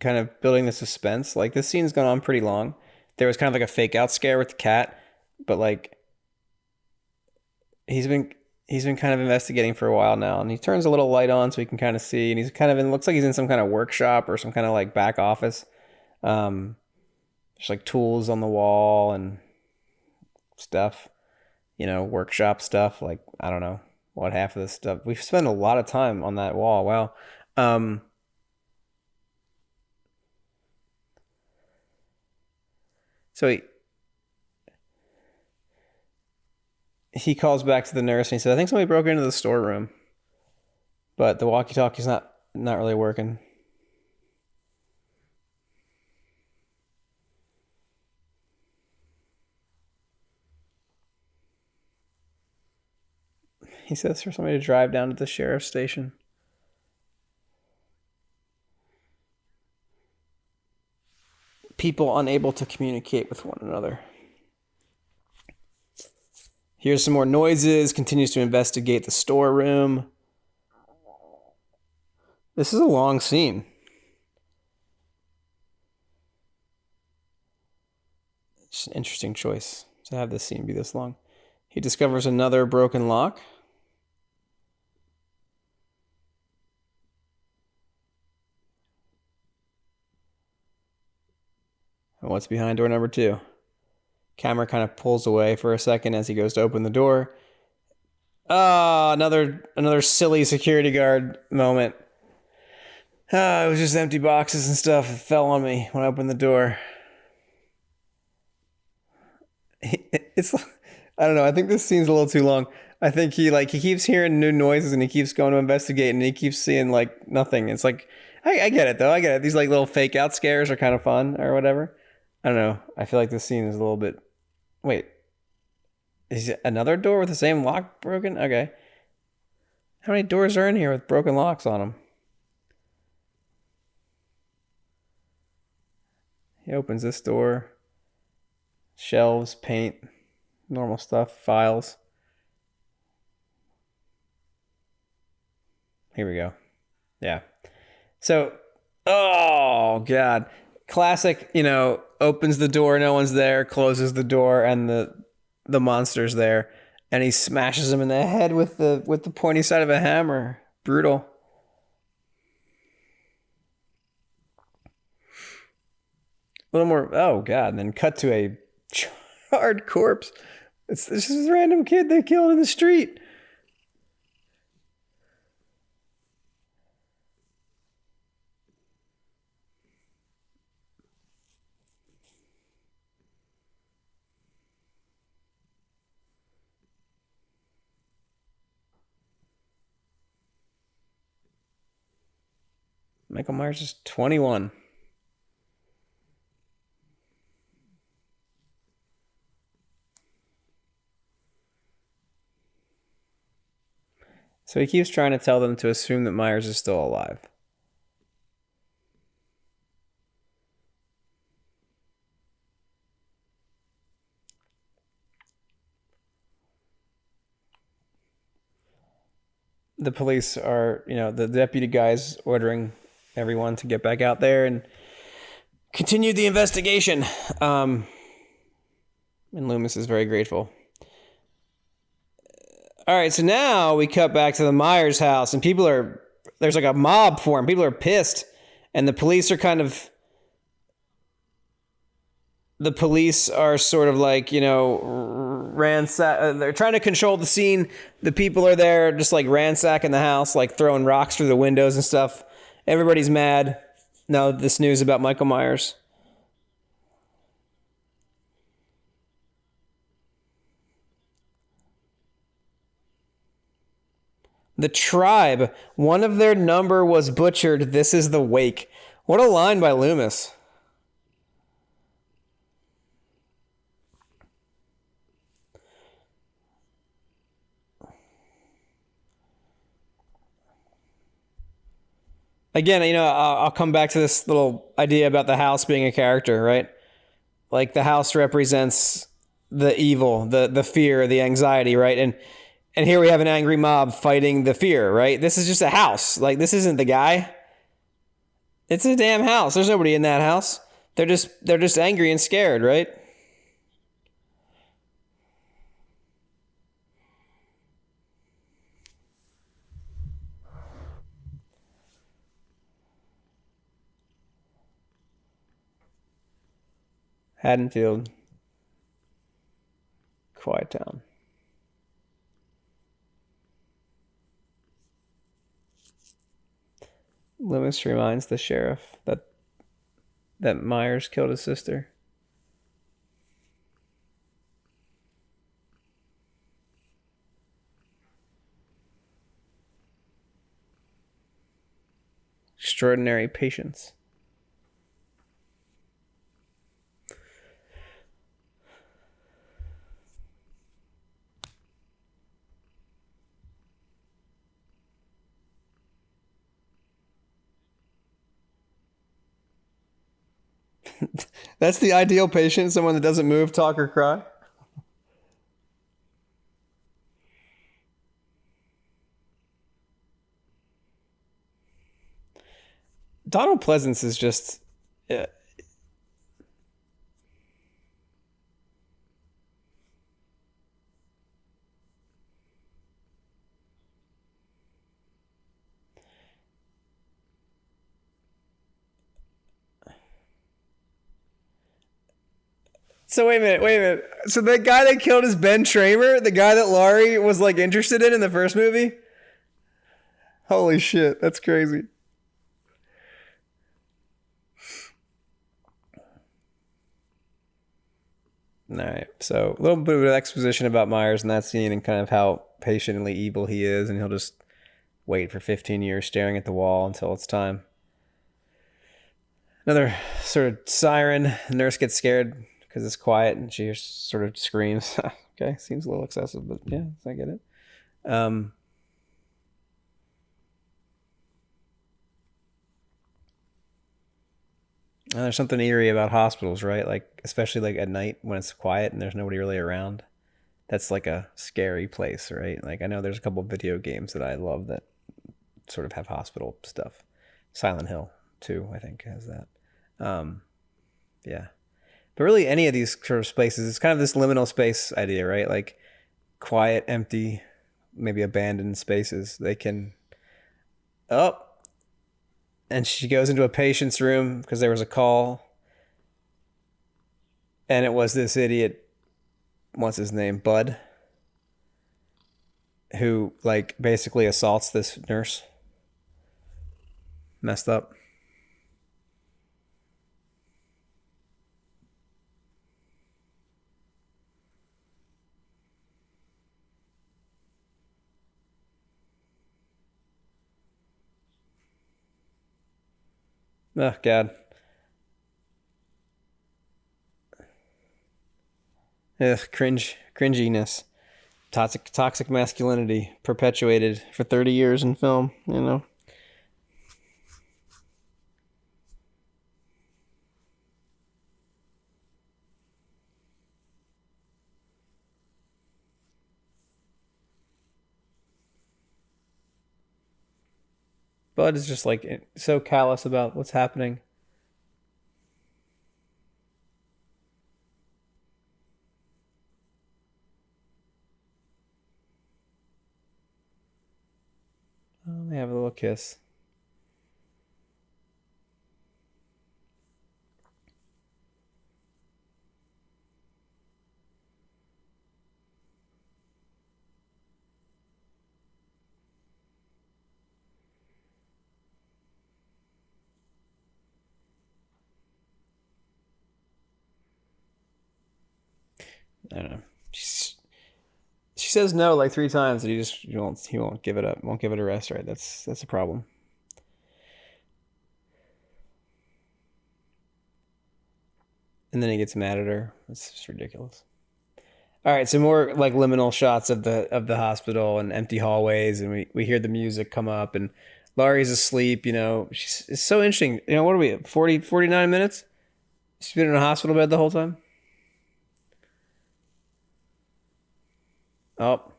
S1: kind of building the suspense. Like this scene's gone on pretty long. There was kind of like a fake out scare with the cat, but like he's been he's been kind of investigating for a while now, and he turns a little light on so he can kind of see, and he's kind of in looks like he's in some kind of workshop or some kind of like back office. Um, there's like tools on the wall and stuff, workshop stuff. Like I don't know what half of this stuff. We've spent a lot of time on that wall. Wow. Um, so he calls back to the nurse and he says, "I think somebody broke into the storeroom, but the walkie-talkie's not really working." He says for somebody to drive down to the sheriff's station. People unable to communicate with one another. Hears some more noises, continues to investigate the storeroom. This is a long scene. It's an interesting choice to have this scene be this long. He discovers another broken lock. And what's behind door number 2? Camera kind of pulls away for a second as he goes to open the door. Another silly security guard moment. It was just empty boxes and stuff. It fell on me when I opened the door. It's, I don't know. I think this scene's a little too long. I think he keeps hearing new noises and he keeps going to investigate and he keeps seeing like nothing. It's like I get it though. I get it. These like little fake out scares are kind of fun or whatever. I don't know. I feel like this scene is a little bit. Wait, is another door with the same lock broken? Okay. How many doors are in here with broken locks on them? He opens this door. Shelves, paint, normal stuff, files. Here we go. Yeah. So, oh God. Classic, opens the door, no one's there, closes the door, and the monster's there. And he smashes him in the head with the pointy side of a hammer. Brutal. A little more, oh God. And then cut to a charred corpse. It's just this random kid they killed in the street. Michael Myers is 21. So he keeps trying to tell them to assume that Myers is still alive. The police are, the deputy guy's ordering everyone to get back out there and continue the investigation. And Loomis is very grateful. All right, so now we cut back to the Myers house, and there's like a mob formed. People are pissed, and the police are sort of like, they're trying to control the scene. The people are there just like ransacking the house, like throwing rocks through the windows and stuff. Everybody's mad. Now this news about Michael Myers. The tribe, one of their number was butchered. This is the wake. What a line by Loomis. Again, I'll come back to this little idea about the house being a character, right? Like the house represents the evil, the fear, the anxiety, right? And here we have an angry mob fighting the fear, right? This is just a house. Like this isn't the guy. It's a damn house. There's nobody in that house. They're just angry and scared, right? Haddonfield, quiet town. Loomis reminds the sheriff that Myers killed his sister. Extraordinary patience. That's the ideal patient, someone that doesn't move, talk, or cry. Donald Pleasance is just. Yeah. So wait a minute. So the guy that killed is Ben Tramer, the guy that Laurie was like interested in the first movie. Holy shit, that's crazy. All right, so a little bit of exposition about Myers in that scene and kind of how patiently evil he is, and he'll just wait for 15 years staring at the wall until it's time. Another sort of siren. The nurse gets scared because it's quiet, and she just sort of screams. Okay, seems a little excessive, but yeah, I get it. Um, and there's something eerie about hospitals, right? Like especially like at night when it's quiet and there's nobody really around. That's like a scary place, right? Like I know there's a couple of video games that I love that sort of have hospital stuff. Silent Hill 2, I think, has that. Um, yeah. But really, any of these sort of spaces, it's kind of this liminal space idea, right? Like quiet, empty, maybe abandoned spaces. They can. Oh, and she goes into a patient's room because there was a call, and it was this idiot. What's his name? Bud, who like basically assaults this nurse. Messed up. Oh God. Ugh, cringiness. Toxic masculinity perpetuated for 30 years in film, you know. Bud is just like so callous about what's happening. Oh, they have a little kiss. I don't know. She says no like 3 times, and he won't give it up. Won't give it a rest. Right? That's a problem. And then he gets mad at her. It's just ridiculous. All right, so more like liminal shots of the hospital and empty hallways, and we hear the music come up, and Laurie's asleep, it's so interesting. What are we at? 49 minutes? She's been in a hospital bed the whole time? Oh.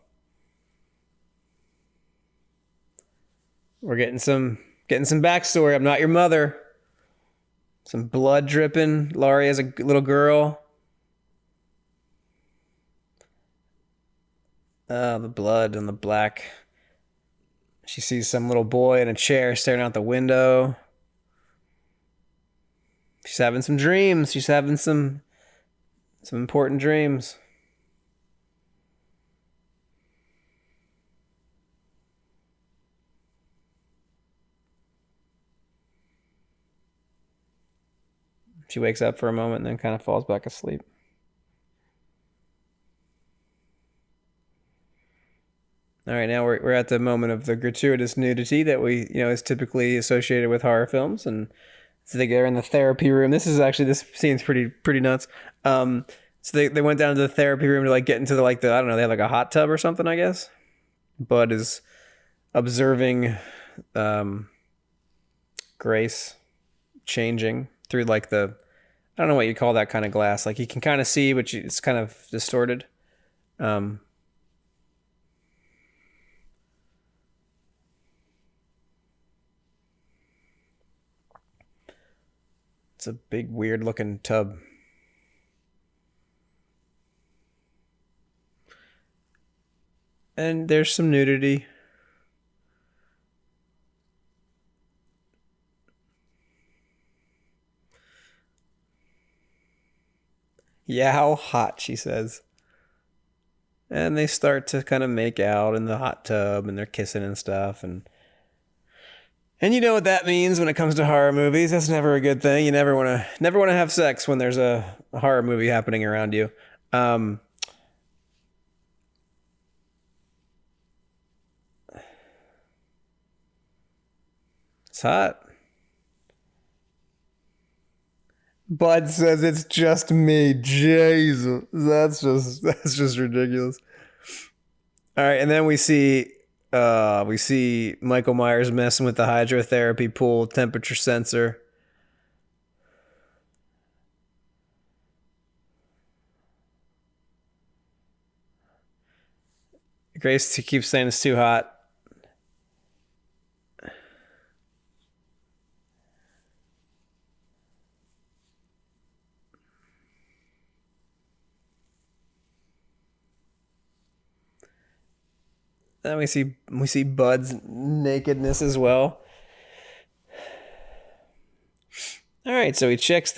S1: We're getting some backstory. I'm not your mother. Some blood dripping. Laurie as a little girl. The blood and the black. She sees some little boy in a chair staring out the window. She's having some dreams. She's having some important dreams. She wakes up for a moment and then kind of falls back asleep. All right, now we're at the moment of the gratuitous nudity that we, is typically associated with horror films, and so they're in the therapy room. This scene's pretty nuts. So they went down to the therapy room to like get into the I don't know, they have like a hot tub or something, I guess. Bud is observing Grace changing through like I don't know what you call that kind of glass. Like you can kind of see, but it's kind of distorted. It's a big, weird looking tub. And there's some nudity. Yeah, how hot, she says. And they start to kind of make out in the hot tub, and they're kissing and stuff, and you know what that means when it comes to horror movies. That's never a good thing. You never want to have sex when there's a horror movie happening around you. It's hot. Bud says it's just me. Jesus. That's just ridiculous. All right, and then we see Michael Myers messing with the hydrotherapy pool temperature sensor. Grace keeps saying it's too hot. Then we see Bud's nakedness as well. All right, so he goes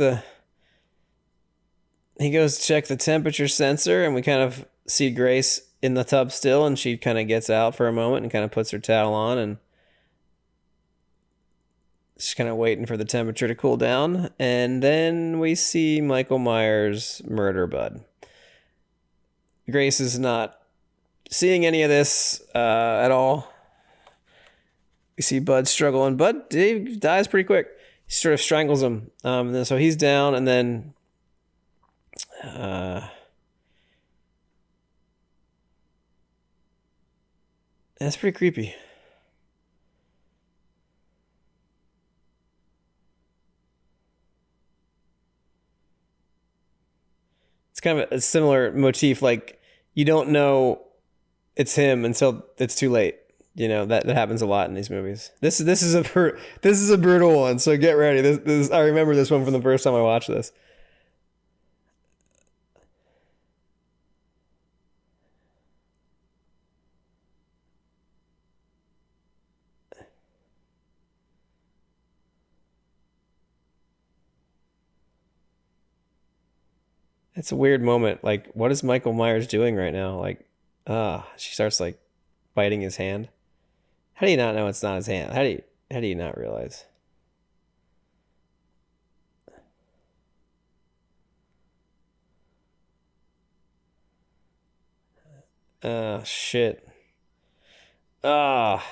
S1: to check the temperature sensor, and we kind of see Grace in the tub still, and she kind of gets out for a moment and kind of puts her towel on, and she's kind of waiting for the temperature to cool down. And then we see Michael Myers murder Bud. Grace is not seeing any of this at all. We see Bud struggle, and Bud he dies pretty quick. He sort of strangles him. And then, so he's down, and then that's pretty creepy. It's kind of a similar motif. Like you don't know it's him until it's too late. That happens a lot in these movies. This is a brutal one. So get ready. This I remember this one from the first time I watched this. It's a weird moment. Like, what is Michael Myers doing right now? Like, she starts like biting his hand. How do you not know it's not his hand? How do you not realize? Oh shit. Ah.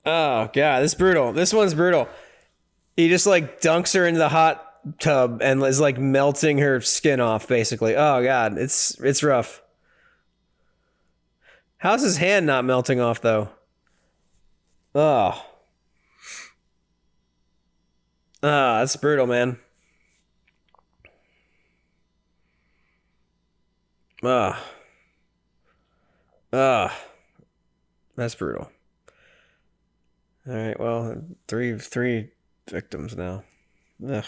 S1: Oh god, this is brutal. This one's brutal. He just like dunks her into the hot tub and is like melting her skin off basically. Oh god, it's rough. How's his hand not melting off though? Oh, that's brutal, man. Oh, oh, that's brutal. All right, well, three victims now. Ugh.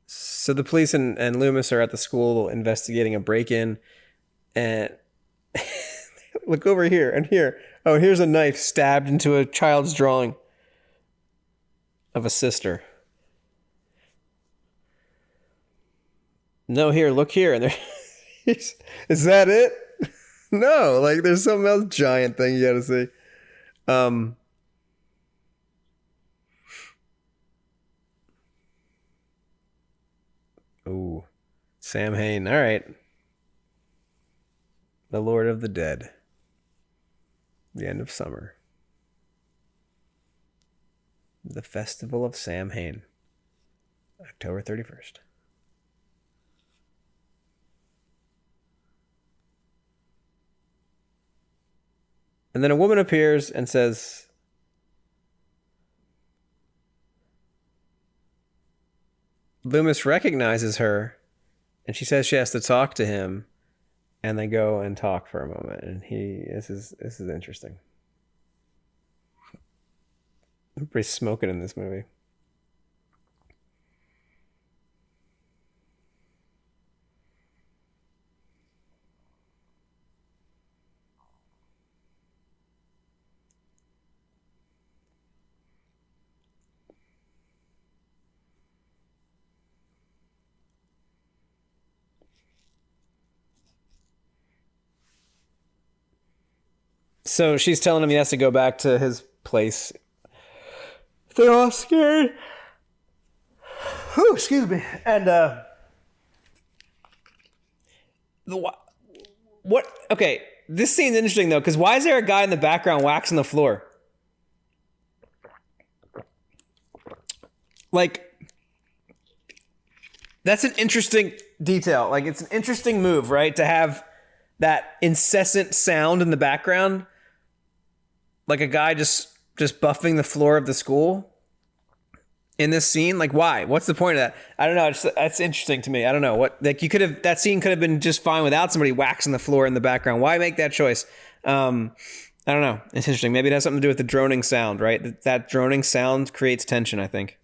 S1: So the police and Loomis are at the school investigating a break-in, and look over here and here. Oh, here's a knife stabbed into a child's drawing of a sister. No, here, look here. And there, is that it? No, like there's some else giant thing you gotta see. Um, ooh, Sam Hain. All right, the Lord of the Dead. The end of summer. The Festival of Sam Hain. October 31st. And then a woman appears and says, Loomis recognizes her, and she says she has to talk to him, and they go and talk for a moment. And this is interesting. Everybody's smoking in this movie. So she's telling him he has to go back to his place. They're all scared. Oh, excuse me. And what? Okay, this scene's interesting though, because why is there a guy in the background waxing the floor? Like, that's an interesting detail. Like, it's an interesting move, right? To have that incessant sound in the background, like a guy just buffing the floor of the school in this scene. Like, why? What's the point of that? I don't know. That's interesting to me. I don't know what. Like, that scene could have been just fine without somebody waxing the floor in the background. Why make that choice? I don't know. It's interesting. Maybe it has something to do with the droning sound, right? That droning sound creates tension, I think.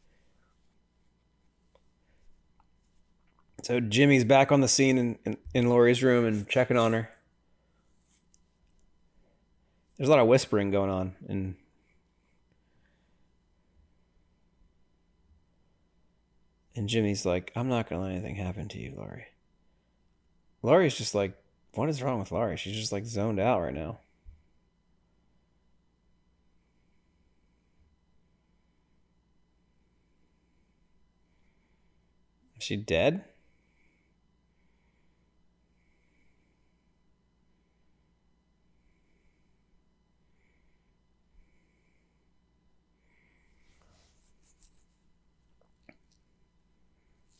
S1: So Jimmy's back on the scene in Laurie's room and checking on her. There's a lot of whispering going on. And Jimmy's like, I'm not going to let anything happen to you, Laurie. Laurie's just like, what is wrong with Laurie? She's just like zoned out right now. Is she dead?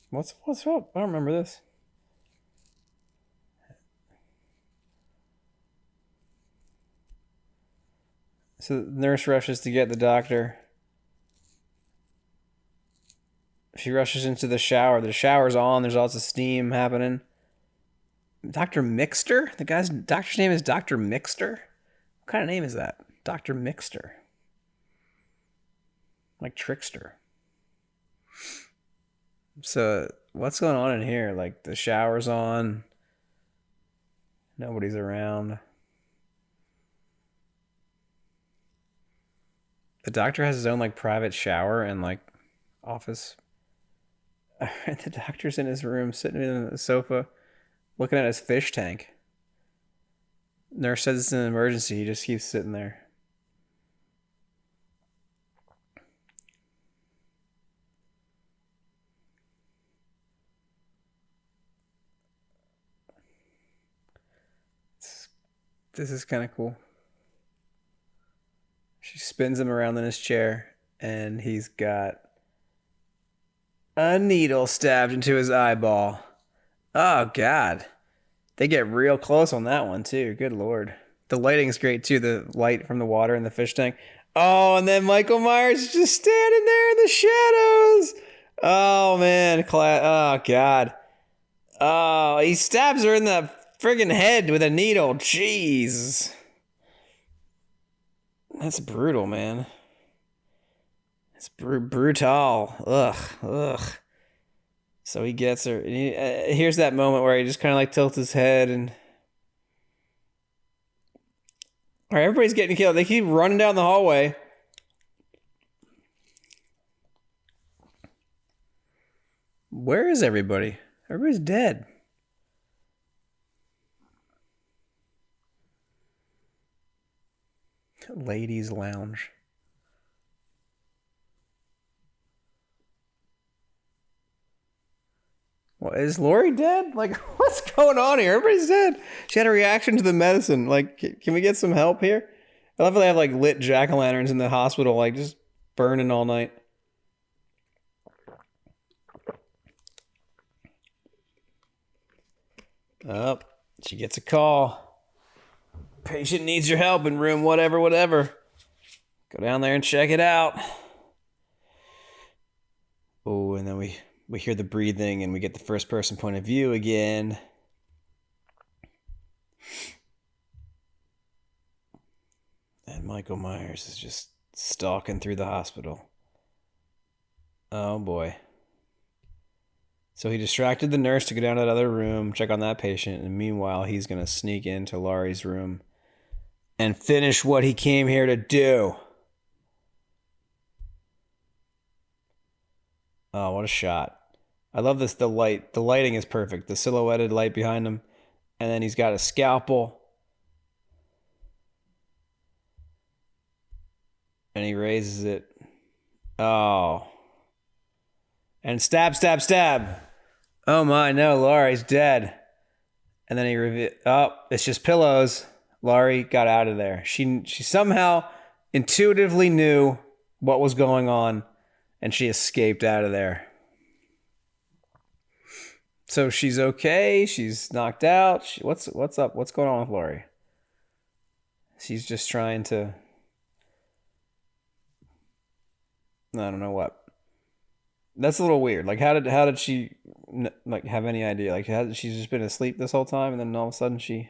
S1: What's up? I don't remember this. So the nurse rushes to get the doctor. She rushes into the shower. The shower's on. There's lots of steam happening. Dr. Mixter? The doctor's name is Dr. Mixter? What kind of name is that? Dr. Mixter. Like trickster. So what's going on in here? Like the shower's on. Nobody's around. The doctor has his own like private shower and like office. The doctor's in his room sitting in the sofa looking at his fish tank. Nurse says it's an emergency. He just keeps sitting there. This is kind of cool. She spins him around in his chair, and he's got A needle stabbed into his eyeball. Oh, God. They get real close on that one, too. Good Lord. The lighting's great, too. The light from the water in the fish tank. Oh, and then Michael Myers is just standing there in the shadows. Oh, man. Oh, God. Oh, he stabs her in the friggin' head with a needle. Jeez. That's brutal, man. It's brutal. Ugh. So he gets her. Here's that moment where he just kind of like tilts his head and. All right, everybody's getting killed. They keep running down the hallway. Where is everybody? Everybody's dead. Ladies' lounge. What, is Laurie dead? Like, what's going on here? Everybody's dead. She had a reaction to the medicine. Like, can we get some help here? I love how they have, like, lit jack-o'-lanterns in the hospital, like, just burning all night. Oh, she gets a call. Patient needs your help in room whatever. Go down there and check it out. Oh, and then we hear the breathing and we get the first person point of view again. And Michael Myers is just stalking through the hospital. Oh boy. So he distracted the nurse to go down to that other room, check on that patient, and meanwhile he's going to sneak into Laurie's room and finish what he came here to do. Oh, what a shot. I love this, the light. The lighting is perfect. The silhouetted light behind him. And then he's got a scalpel. And he raises it. Oh. And stab. Oh my, no, Laurie's dead. And then he reveals, oh, it's just pillows. Laurie got out of there. She somehow intuitively knew what was going on. And she escaped out of there. So she's okay. She's knocked out. What's up? What's going on with Laurie? She's just trying to. I don't know what. That's a little weird. Like, how did she like have any idea? Like, she's just been asleep this whole time, and then all of a sudden she.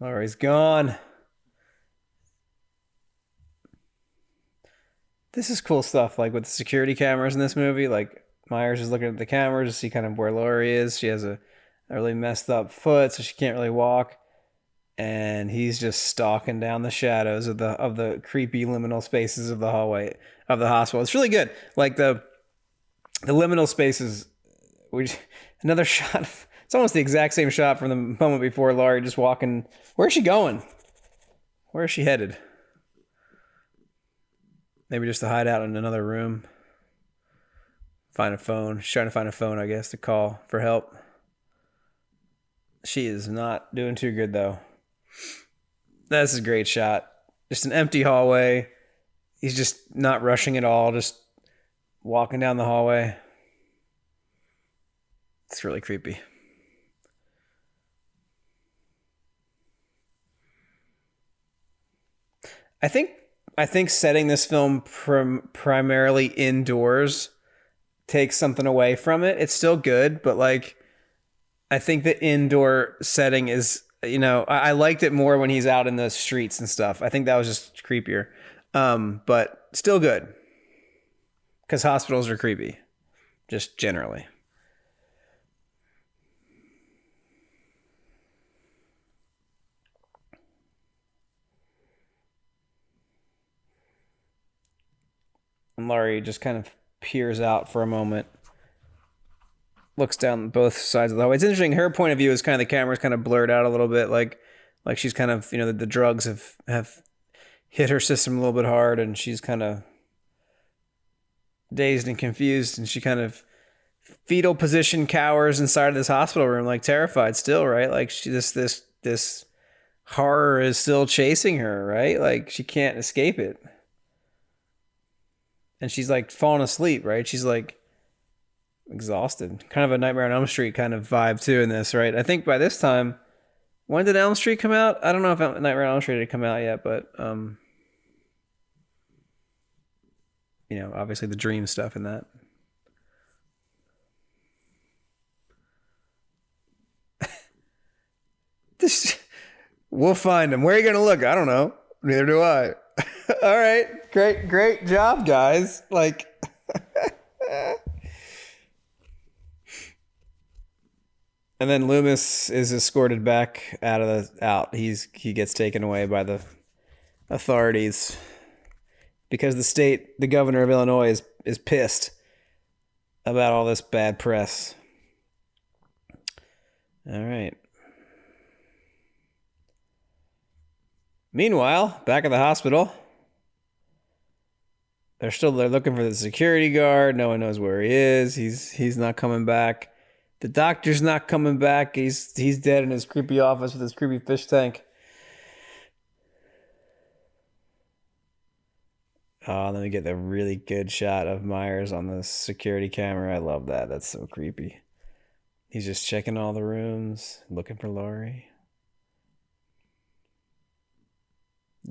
S1: Laurie's gone. This is cool stuff, like with the security cameras in this movie. Like, Myers is looking at the cameras to see kind of where Laurie is. She has a really messed up foot, so she can't really walk. And he's just stalking down the shadows of the creepy liminal spaces of the hallway of the hospital. It's really good. Like the liminal spaces. Another shot. It's almost the exact same shot from the moment before Laurie just walking. Where's she going? Where is she headed? Maybe just to hide out in another room. Find a phone. She's trying to find a phone, I guess, to call for help. She is not doing too good, though. That's a great shot. Just an empty hallway. He's just not rushing at all. Just walking down the hallway. It's really creepy. I think setting this film primarily indoors takes something away from it. It's still good, but like, I think the indoor setting is, I liked it more when he's out in the streets and stuff. I think that was just creepier, but still good because hospitals are creepy, just generally. And Laurie just kind of peers out for a moment, looks down both sides of the hallway. It's interesting. Her point of view is kind of the camera's kind of blurred out a little bit, like she's kind of, the drugs have hit her system a little bit hard, and she's kind of dazed and confused, and she kind of fetal position cowers inside of this hospital room, like terrified still, right? Like this horror is still chasing her, right? Like she can't escape it. And she's like falling asleep, right? She's like exhausted. Kind of a Nightmare on Elm Street kind of vibe too in this, right? I think by this time, when did Elm Street come out? I don't know if Nightmare on Elm Street had come out yet, but obviously the dream stuff in that. We'll find him. Where are you gonna look? I don't know. Neither do I. All right, great job, guys. Like, and then Loomis is escorted back out. He gets taken away by the authorities because the governor of Illinois is pissed about all this bad press. All right. Meanwhile, back at the hospital, they're looking for the security guard. No one knows where he is. He's not coming back. The doctor's not coming back. He's dead in his creepy office with his creepy fish tank. Oh, then we get the really good shot of Myers on the security camera. I love that. That's so creepy. He's just checking all the rooms, looking for Laurie.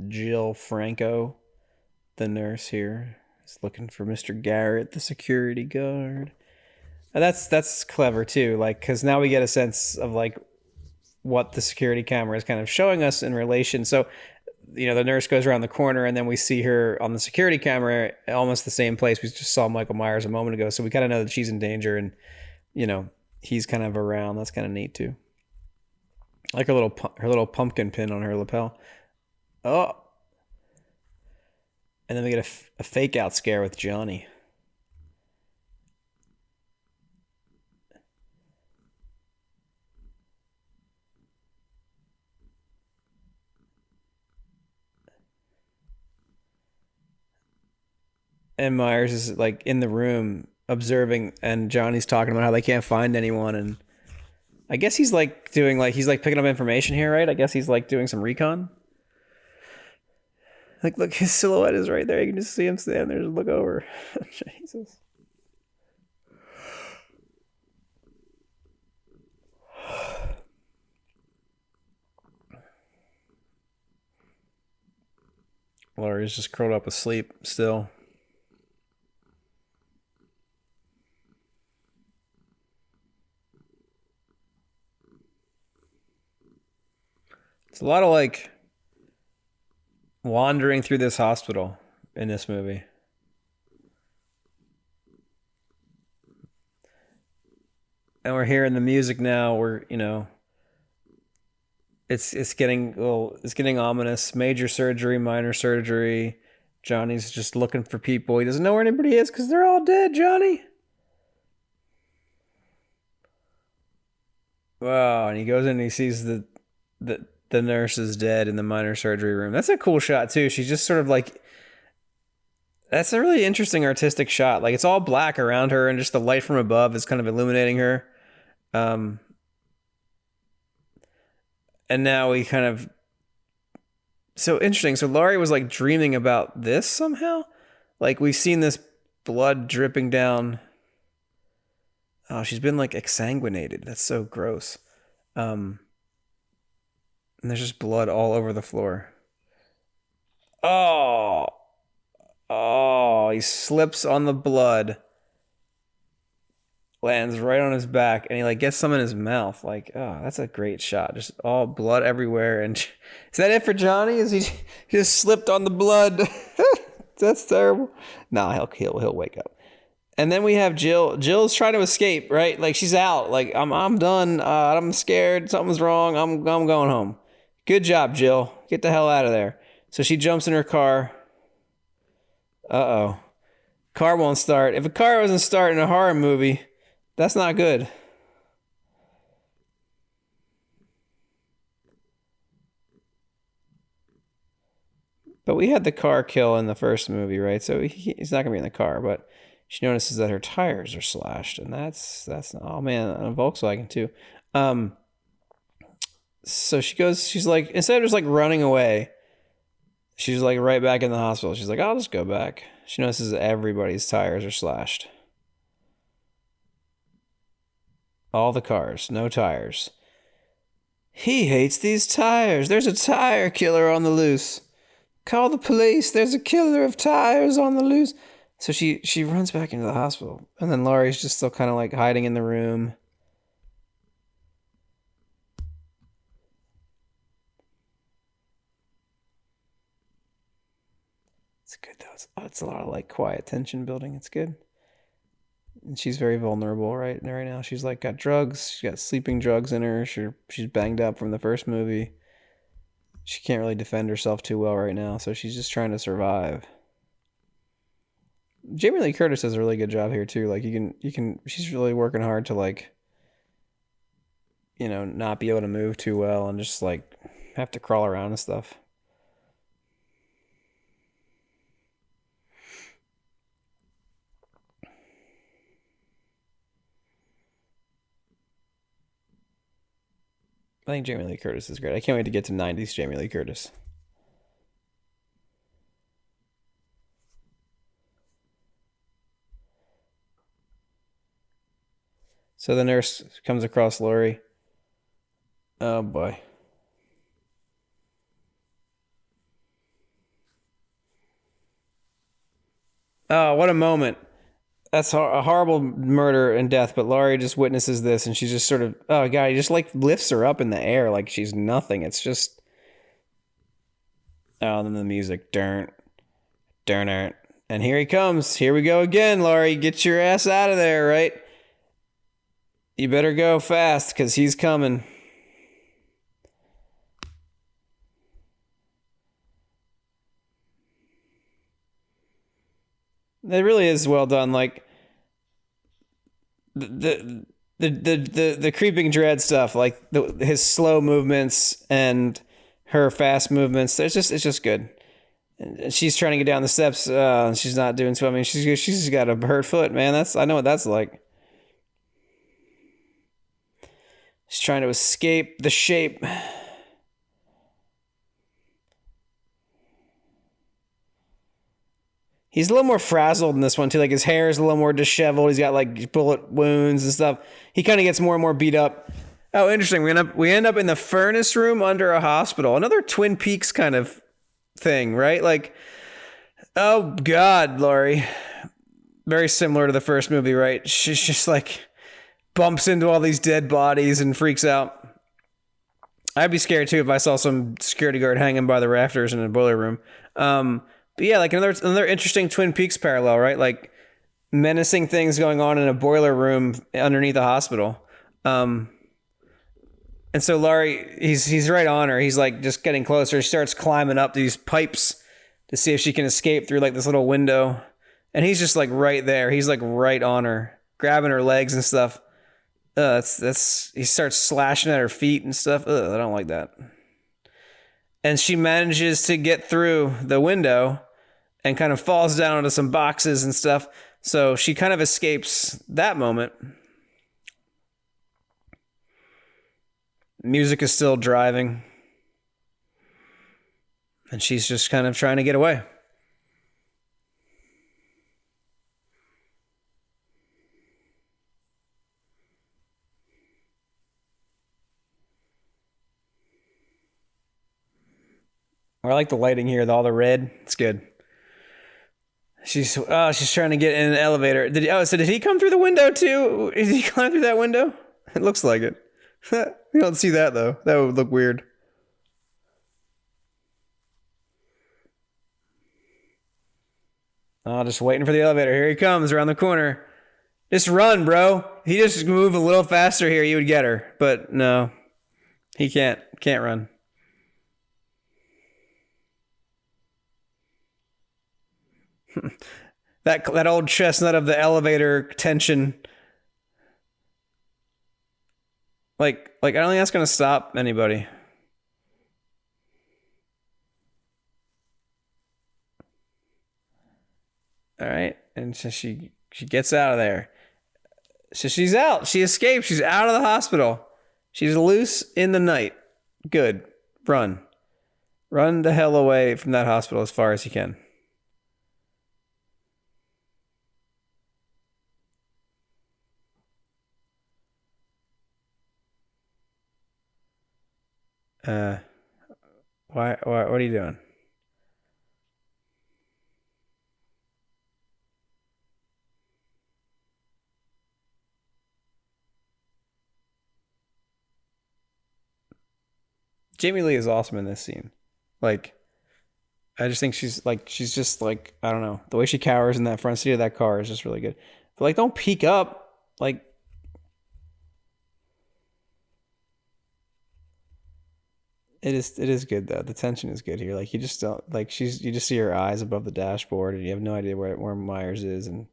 S1: Jill Franco, the nurse here, is looking for Mr. Garrett, the security guard. And that's clever too, like, because now we get a sense of like what the security camera is kind of showing us in relation. So, the nurse goes around the corner, and then we see her on the security camera, almost the same place we just saw Michael Myers a moment ago. So we kind of know that she's in danger, and he's kind of around. That's kind of neat too. Like her little pumpkin pin on her lapel. Oh. And then we get a fake out scare with Johnny. And Myers is like in the room observing, and Johnny's talking about how they can't find anyone, and I guess he's like picking up information here, right? I guess he's like doing some recon. Like, look, his silhouette is right there. You can just see him standing there. Just look over. Jesus. Laurie's just curled up asleep still. It's a lot of like wandering through this hospital in this movie. And we're hearing the music now. We're, it's getting ominous. Major surgery, minor surgery. Johnny's just looking for people. He doesn't know where anybody is because they're all dead, Johnny. Wow, and he goes in and he sees the nurse is dead in the minor surgery room. That's a cool shot too. She's just sort of like, that's a really interesting artistic shot. Like, it's all black around her, and just the light from above is kind of illuminating her. And now we kind of, so interesting. So Laurie was like dreaming about this somehow. Like, we've seen this blood dripping down. Oh, she's been like exsanguinated. That's so gross. And there's just blood all over the floor. Oh, he slips on the blood, lands right on his back, and he like gets some in his mouth. Like, oh, that's a great shot. Just all blood everywhere. And is that it for Johnny? Is he just slipped on the blood? That's terrible. Nah, he'll wake up. And then we have Jill. Jill's trying to escape, right? Like, she's out. Like, I'm done. I'm scared. Something's wrong. I'm going home. Good job, Jill. Get the hell out of there. So she jumps in her car. Uh-oh. Car won't start. If a car doesn't start in a horror movie, that's not good. But we had the car kill in the first movie, right? So he's not going to be in the car, but she notices that her tires are slashed, and that's oh man, on a Volkswagen too. So she goes, she's like, instead of just like running away, she's like right back in the hospital. She's like, I'll just go back. She notices everybody's tires are slashed. All the cars, no tires. He hates these tires. There's a tire killer on the loose. Call the police. There's a killer of tires on the loose. So she runs back into the hospital. And then Laurie's just still kind of like hiding in the room. It's good though. It's a lot of like quiet tension building. It's good. And she's very vulnerable right now. She's like got drugs. She's got sleeping drugs in her. She's banged up from the first movie. She can't really defend herself too well right now, so she's just trying to survive. Jamie Lee Curtis does a really good job here too. Like you can she's really working hard to like, not be able to move too well and just like have to crawl around and stuff. I think Jamie Lee Curtis is great. I can't wait to get to 90s Jamie Lee Curtis. So the nurse comes across Laurie. Oh boy. Oh, what a moment. That's a horrible murder and death, but Laurie just witnesses this and she's just sort of, oh God, he just like lifts her up in the air like she's nothing. It's just, oh, and then the music, dun, and here he comes. Here we go again, Laurie. Get your ass out of there, right? You better go fast because he's coming. It really is well done. Like the creeping dread stuff, like his slow movements and her fast movements. It's just good. And she's trying to get down the steps. And she's not doing so. I mean, she's got a hurt foot, man. I know what that's like. She's trying to escape the shape. He's a little more frazzled in this one too. Like his hair is a little more disheveled. He's got like bullet wounds and stuff. He kind of gets more and more beat up. Oh, interesting. We end up in the furnace room under a hospital. Another Twin Peaks kind of thing, right? Like, oh God, Laurie. Very similar to the first movie, right? She's just like bumps into all these dead bodies and freaks out. I'd be scared too if I saw some security guard hanging by the rafters in a boiler room. But yeah, like another interesting Twin Peaks parallel, right? Like menacing things going on in a boiler room underneath a hospital. And so Laurie, he's right on her. He's like just getting closer. She starts climbing up these pipes to see if she can escape through like this little window. And he's just like right there. He's like right on her, grabbing her legs and stuff. He starts slashing at her feet and stuff. I don't like that. And she manages to get through the window and kind of falls down onto some boxes and stuff. So she kind of escapes that moment. Music is still driving. And she's just kind of trying to get away. I like the lighting here, all the red. It's good. She's trying to get in an elevator. Did he come through the window too? Did he climb through that window? It looks like it. We don't see that though. That would look weird. Oh, just waiting for the elevator. Here he comes around the corner. Just run, bro. He just moved a little faster here, you would get her. But no, he can't run. that old chestnut of the elevator tension. Like I don't think that's gonna stop anybody. All right, and so she gets out of there. So she's out. She escaped. She's out of the hospital. She's loose in the night. Good. Run. Run the hell away from that hospital as far as you can. Uh, why, what are you doing? Jamie Lee is awesome in this scene. Like, I just think she's just like, I don't know. The way she cowers in that front seat of that car is just really good. But like, don't peek up. Like, it is good though. The tension is good here. Like you just don't like you just see her eyes above the dashboard and you have no idea where Myers is, and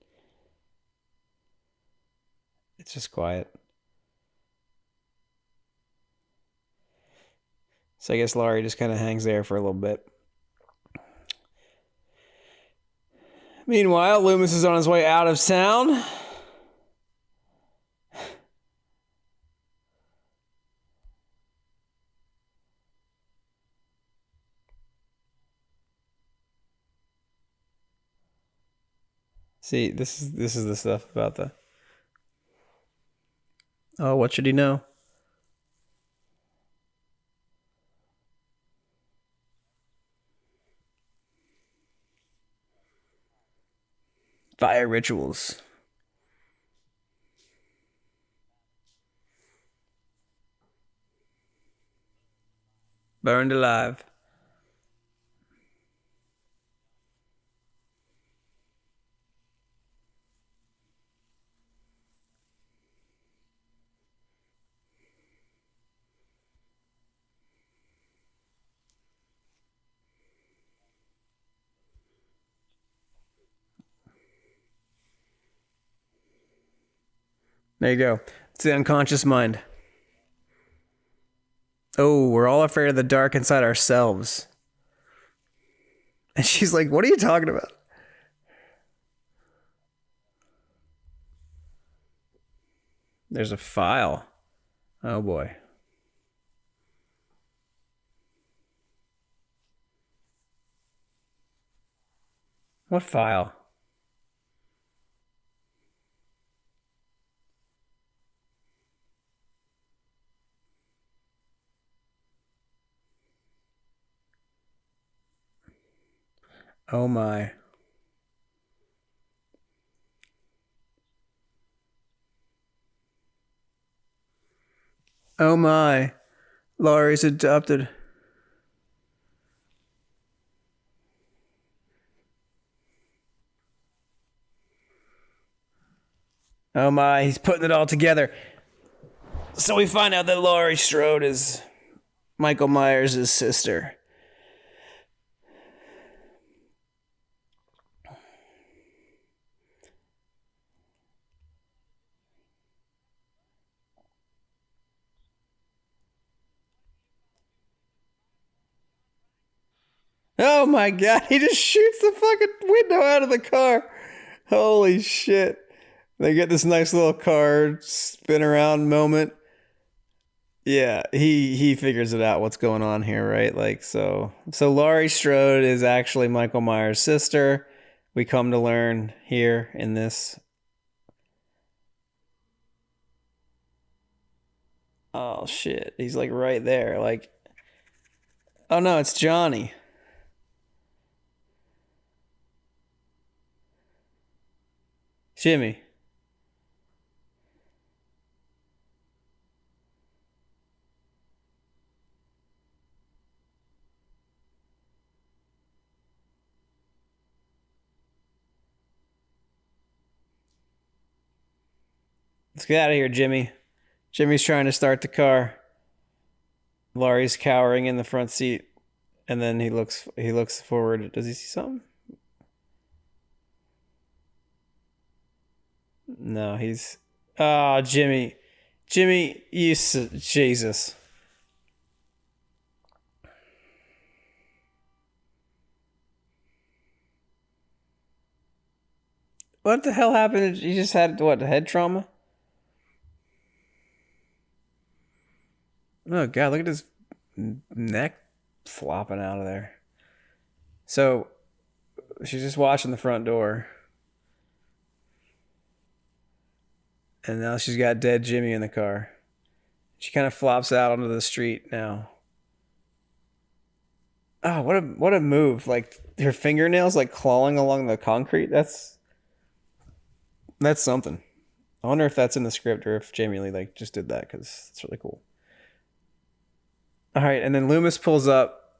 S1: it's just quiet. So I guess Laurie just kind of hangs there for a little bit. Meanwhile, Loomis is on his way out of town. See, this is the stuff about the. Oh, what should he know? Fire rituals. Burned alive. There you go. It's the unconscious mind. Oh, we're all afraid of the dark inside ourselves. And she's like, what are you talking about? There's a file. Oh boy. What file? Oh my. Oh my. Laurie's adopted. Oh my, he's putting it all together. So we find out that Laurie Strode is Michael Myers' sister. Oh my god, he just shoots the fucking window out of the car. Holy shit. They get this nice little car spin around moment. Yeah, he figures it out what's going on here, right? Like so Laurie Strode is actually Michael Myers' sister. We come to learn here in this. Oh shit, he's like right there. Like, oh no, it's Johnny. Jimmy. Let's get out of here, Jimmy. Jimmy's trying to start the car. Laurie's cowering in the front seat, and then he looks forward. Does he see something? No, he's. Oh, Jimmy, Jesus. What the hell happened? You just had what? Head trauma? Oh god, look at his neck flopping out of there. So she's just watching the front door. And now she's got dead Jimmy in the car. She kind of flops out onto the street now. Oh, what a move. Like her fingernails like clawing along the concrete. That's something. I wonder if that's in the script or if Jamie Lee like just did that because it's really cool. All right, and then Loomis pulls up.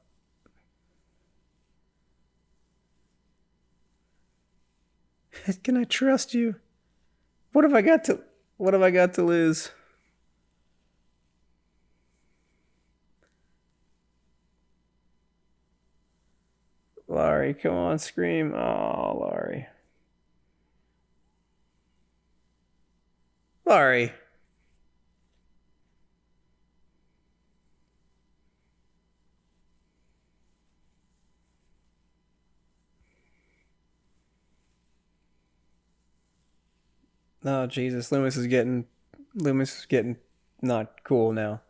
S1: Can I trust you? What have I got to lose? Laurie, come on, scream. Oh, Laurie. Laurie. Oh, Jesus. Loomis is getting not cool now.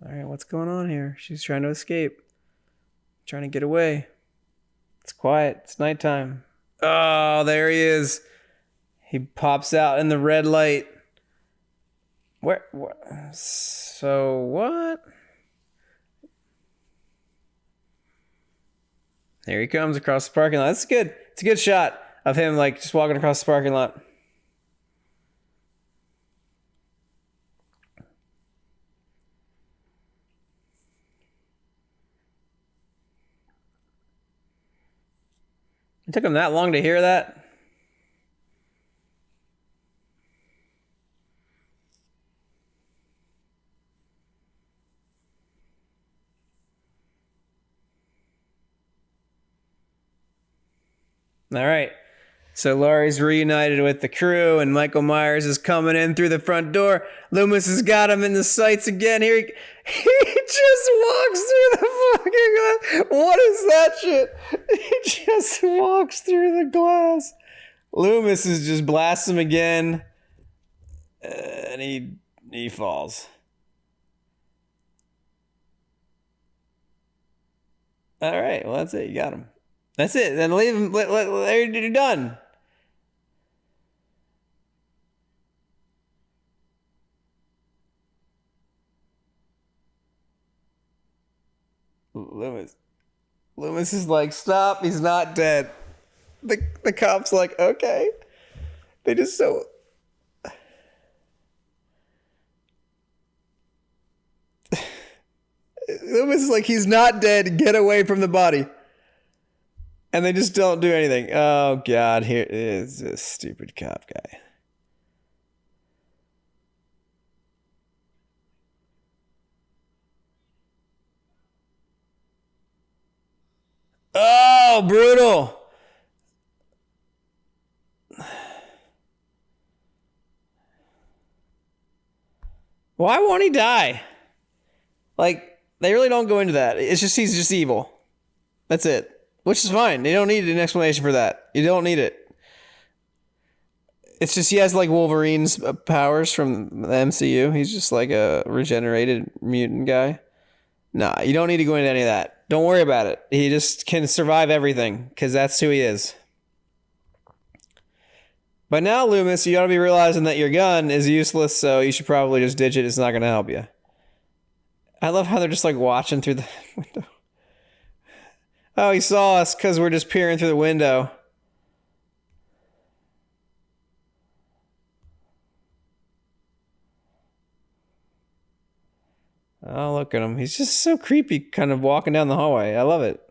S1: All right, what's going on here? She's trying to escape. Trying to get away. It's quiet. It's nighttime. Oh, there he is. He pops out in the red light. Where? So what? There he comes across the parking lot. That's good. It's a good shot of him like just walking across the parking lot. It took him that long to hear that. All right. So Laurie's reunited with the crew, and Michael Myers is coming in through the front door. Loomis has got him in the sights again. He just walks through the fucking glass. What is that shit? He just walks through the glass. Loomis is just blasts him again, and he falls. All right, well that's it. You got him. That's it. Then leave him. You're done. Loomis is like, stop. He's not dead. The cop's like, okay. They just so. Loomis is like, he's not dead. Get away from the body. And they just don't do anything. Oh, God. Here is this stupid cop guy. Oh, brutal. Why won't he die? Like, they really don't go into that. It's just he's just evil. That's it. Which is fine. You don't need an explanation for that. You don't need it. It's just he has like Wolverine's powers from the MCU. He's just like a regenerated mutant guy. Nah, you don't need to go into any of that. Don't worry about it. He just can survive everything because that's who he is. But now, Loomis, you ought to be realizing that your gun is useless, so you should probably just ditch it. It's not going to help you. I love how they're just like watching through the window. Oh, he saw us because we're just peering through the window. Oh, look at him. He's just so creepy, kind of walking down the hallway. I love it.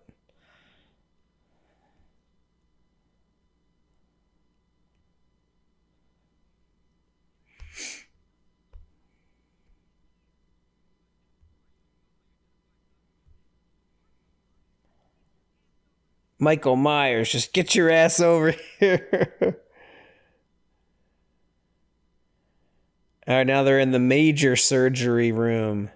S1: Michael Myers, just get your ass over here. All right, now they're in the major surgery room.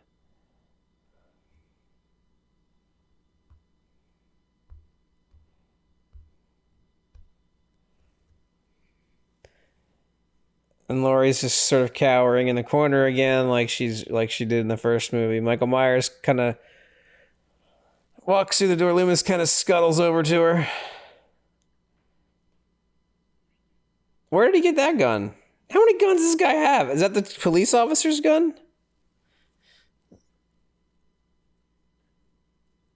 S1: And Laurie's just sort of cowering in the corner again, like she did in the first movie. Michael Myers kind of walks through the door. Loomis kind of scuttles over to her. Where did he get that gun? How many guns does this guy have? Is that the police officer's gun?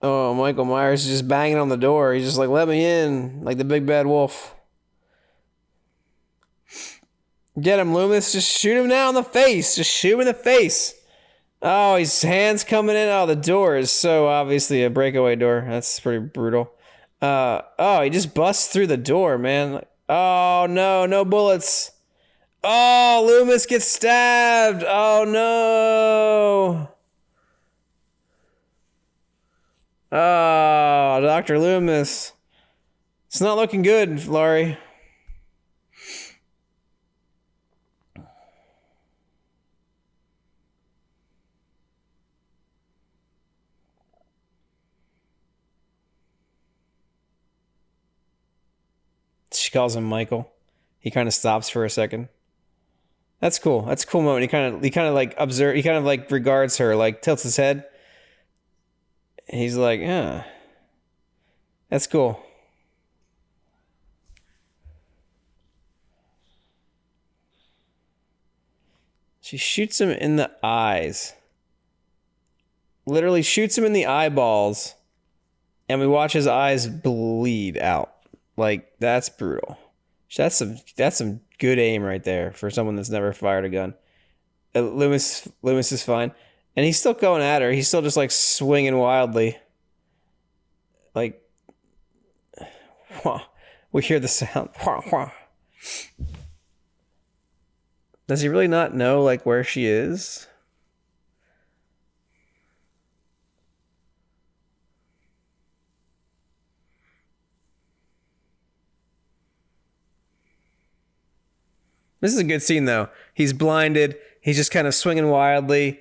S1: Oh, Michael Myers is just banging on the door. He's just like, let me in, like the big bad wolf. Get him, Loomis. Just shoot him now in the face. Just shoot him in the face. Oh, his hand's coming in. Oh, the door is so obviously a breakaway door. That's pretty brutal. Oh, he just busts through the door, man. Oh, no, no bullets. Oh, Loomis gets stabbed. Oh, no. Oh, Dr. Loomis. It's not looking good, Laurie. She calls him Michael. He kind of stops for a second. That's cool. That's a cool moment. He kind of like observe. He kind of like regards her, like tilts his head. He's like, yeah, that's cool. She shoots him in the eyes. Literally shoots him in the eyeballs, and we watch his eyes bleed out. Like, that's brutal. That's some good aim right there for someone that's never fired a gun. Loomis is fine. And he's still going at her. He's still just like swinging wildly. Like, we hear the sound. Does he really not know like where she is? This is a good scene, though. He's blinded. He's just kind of swinging wildly.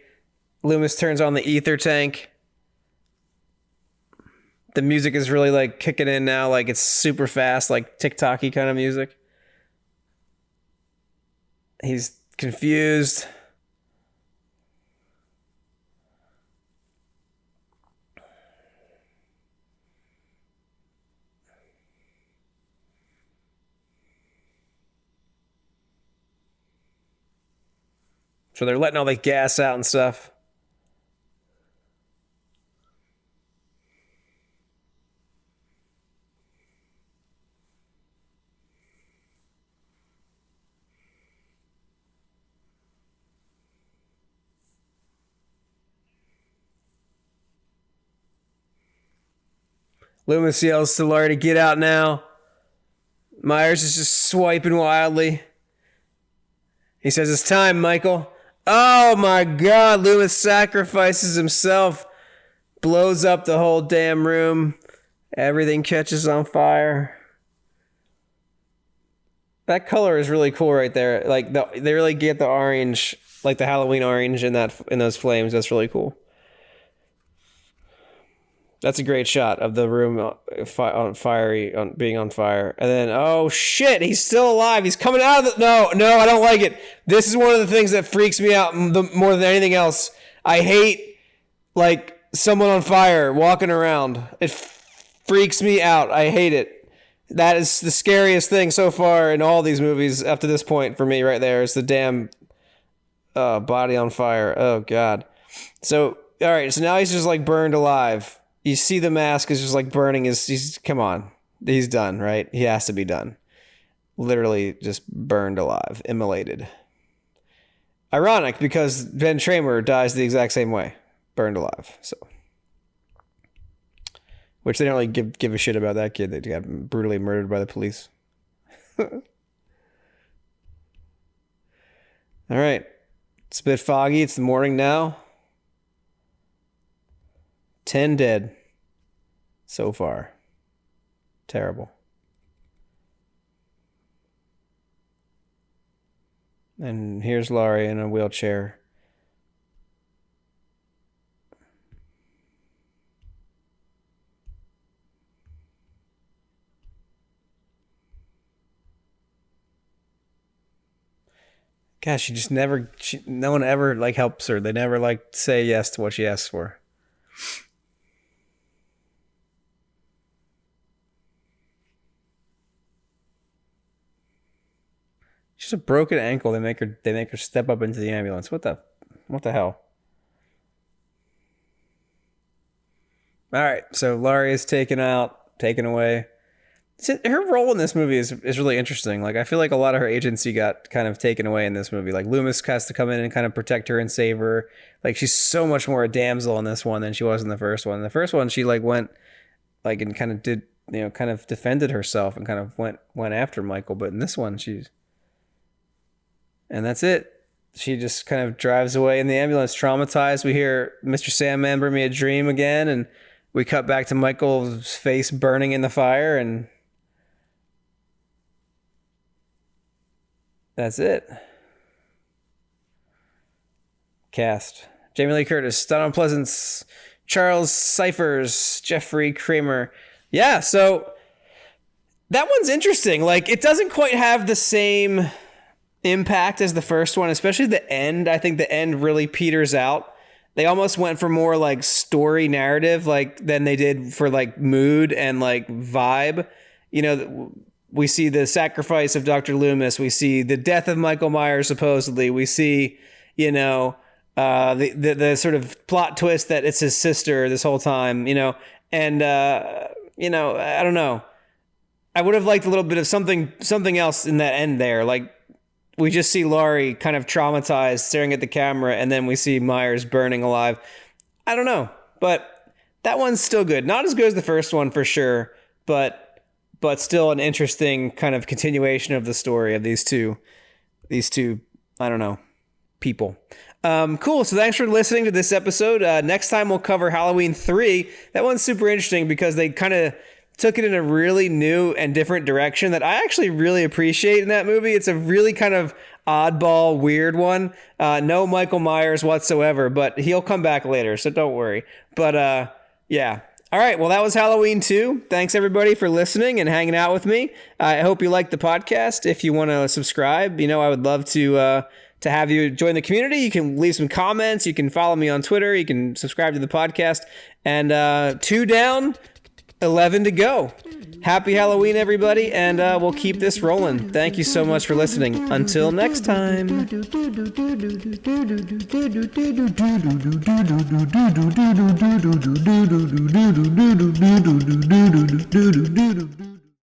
S1: Loomis turns on the ether tank. The music is really, like, kicking in now. Like, it's super fast, like TikTok-y kind of music. He's confused. So they're letting all the gas out and stuff. Loomis yells to Laurie to get out now. Myers is just swiping wildly. He says, it's time, Michael. Oh my God, Loomis sacrifices himself. Blows up the whole damn room. Everything catches on fire. That color is really cool right there. Like, they really get the orange, like the Halloween orange in those flames. That's really cool. That's a great shot of the room being on fire. And then, oh shit, he's still alive. He's coming out of the... No, I don't like it. This is one of the things that freaks me out more than anything else. I hate, like, someone on fire walking around. It freaks me out. I hate it. That is the scariest thing so far in all these movies up to this point for me right there. Is the damn body on fire. Oh, God. So, all right, so now he's just, like, burned alive. You see the mask is just like burning come on. He's done, right? He has to be done. Literally just burned alive, immolated. Ironic because Ben Tramer dies the exact same way. Burned alive. So, which they don't really give a shit about that kid that got brutally murdered by the police. All right. It's a bit foggy. It's the morning now. 10 dead so far. Terrible. And here's Laurie in a wheelchair. gosh, she just never, no one ever like helps her. They never like say yes to what she asks for. She's a broken ankle. They make her step up into the ambulance. What the hell? All right, so Laurie is taken away. Her role in this movie is really interesting. Like, I feel like a lot of her agency got kind of taken away in this movie. Like, Loomis has to come in and kind of protect her and save her. Like, she's so much more a damsel in this one than she was in the first one. In the first one, she like went like and kind of did, you know, kind of defended herself and kind of went after Michael. But in this one, and that's it. She just kind of drives away in the ambulance, traumatized. We hear Mr. Sandman bring me a dream again, and we cut back to Michael's face burning in the fire, and that's it. Cast: Jamie Lee Curtis, Donald Pleasance, Charles Cyphers, Jeffrey Kramer. Yeah, so that one's interesting. Like, it doesn't quite have the same impact as the first one, especially the end. I think the end really peters out. They almost went for more like story narrative, like than they did for like mood and like vibe. You know, we see the sacrifice of Dr. Loomis. We see the death of Michael Myers, supposedly. We see, you know, the sort of plot twist that it's his sister this whole time, you know, and, you know, I don't know. I would have liked a little bit of something else in that end there. Like, we just see Laurie kind of traumatized, staring at the camera, and then we see Myers burning alive. I don't know, but that one's still good. Not as good as the first one for sure, but still an interesting kind of continuation of the story of these two, I don't know, people. Cool. So thanks for listening to this episode. Next time we'll cover Halloween 3. That one's super interesting because they kind of took it in a really new and different direction that I actually really appreciate in that movie. It's a really kind of oddball, weird one. No Michael Myers whatsoever, but he'll come back later, so don't worry. But yeah. All right, well, that was Halloween 2. Thanks, everybody, for listening and hanging out with me. I hope you liked the podcast. If you want to subscribe, you know, I would love to have you join the community. You can leave some comments. You can follow me on Twitter. You can subscribe to the podcast. And 2 down, 11 to go. Happy Halloween, everybody, and we'll keep this rolling. Thank you so much for listening. Until next time.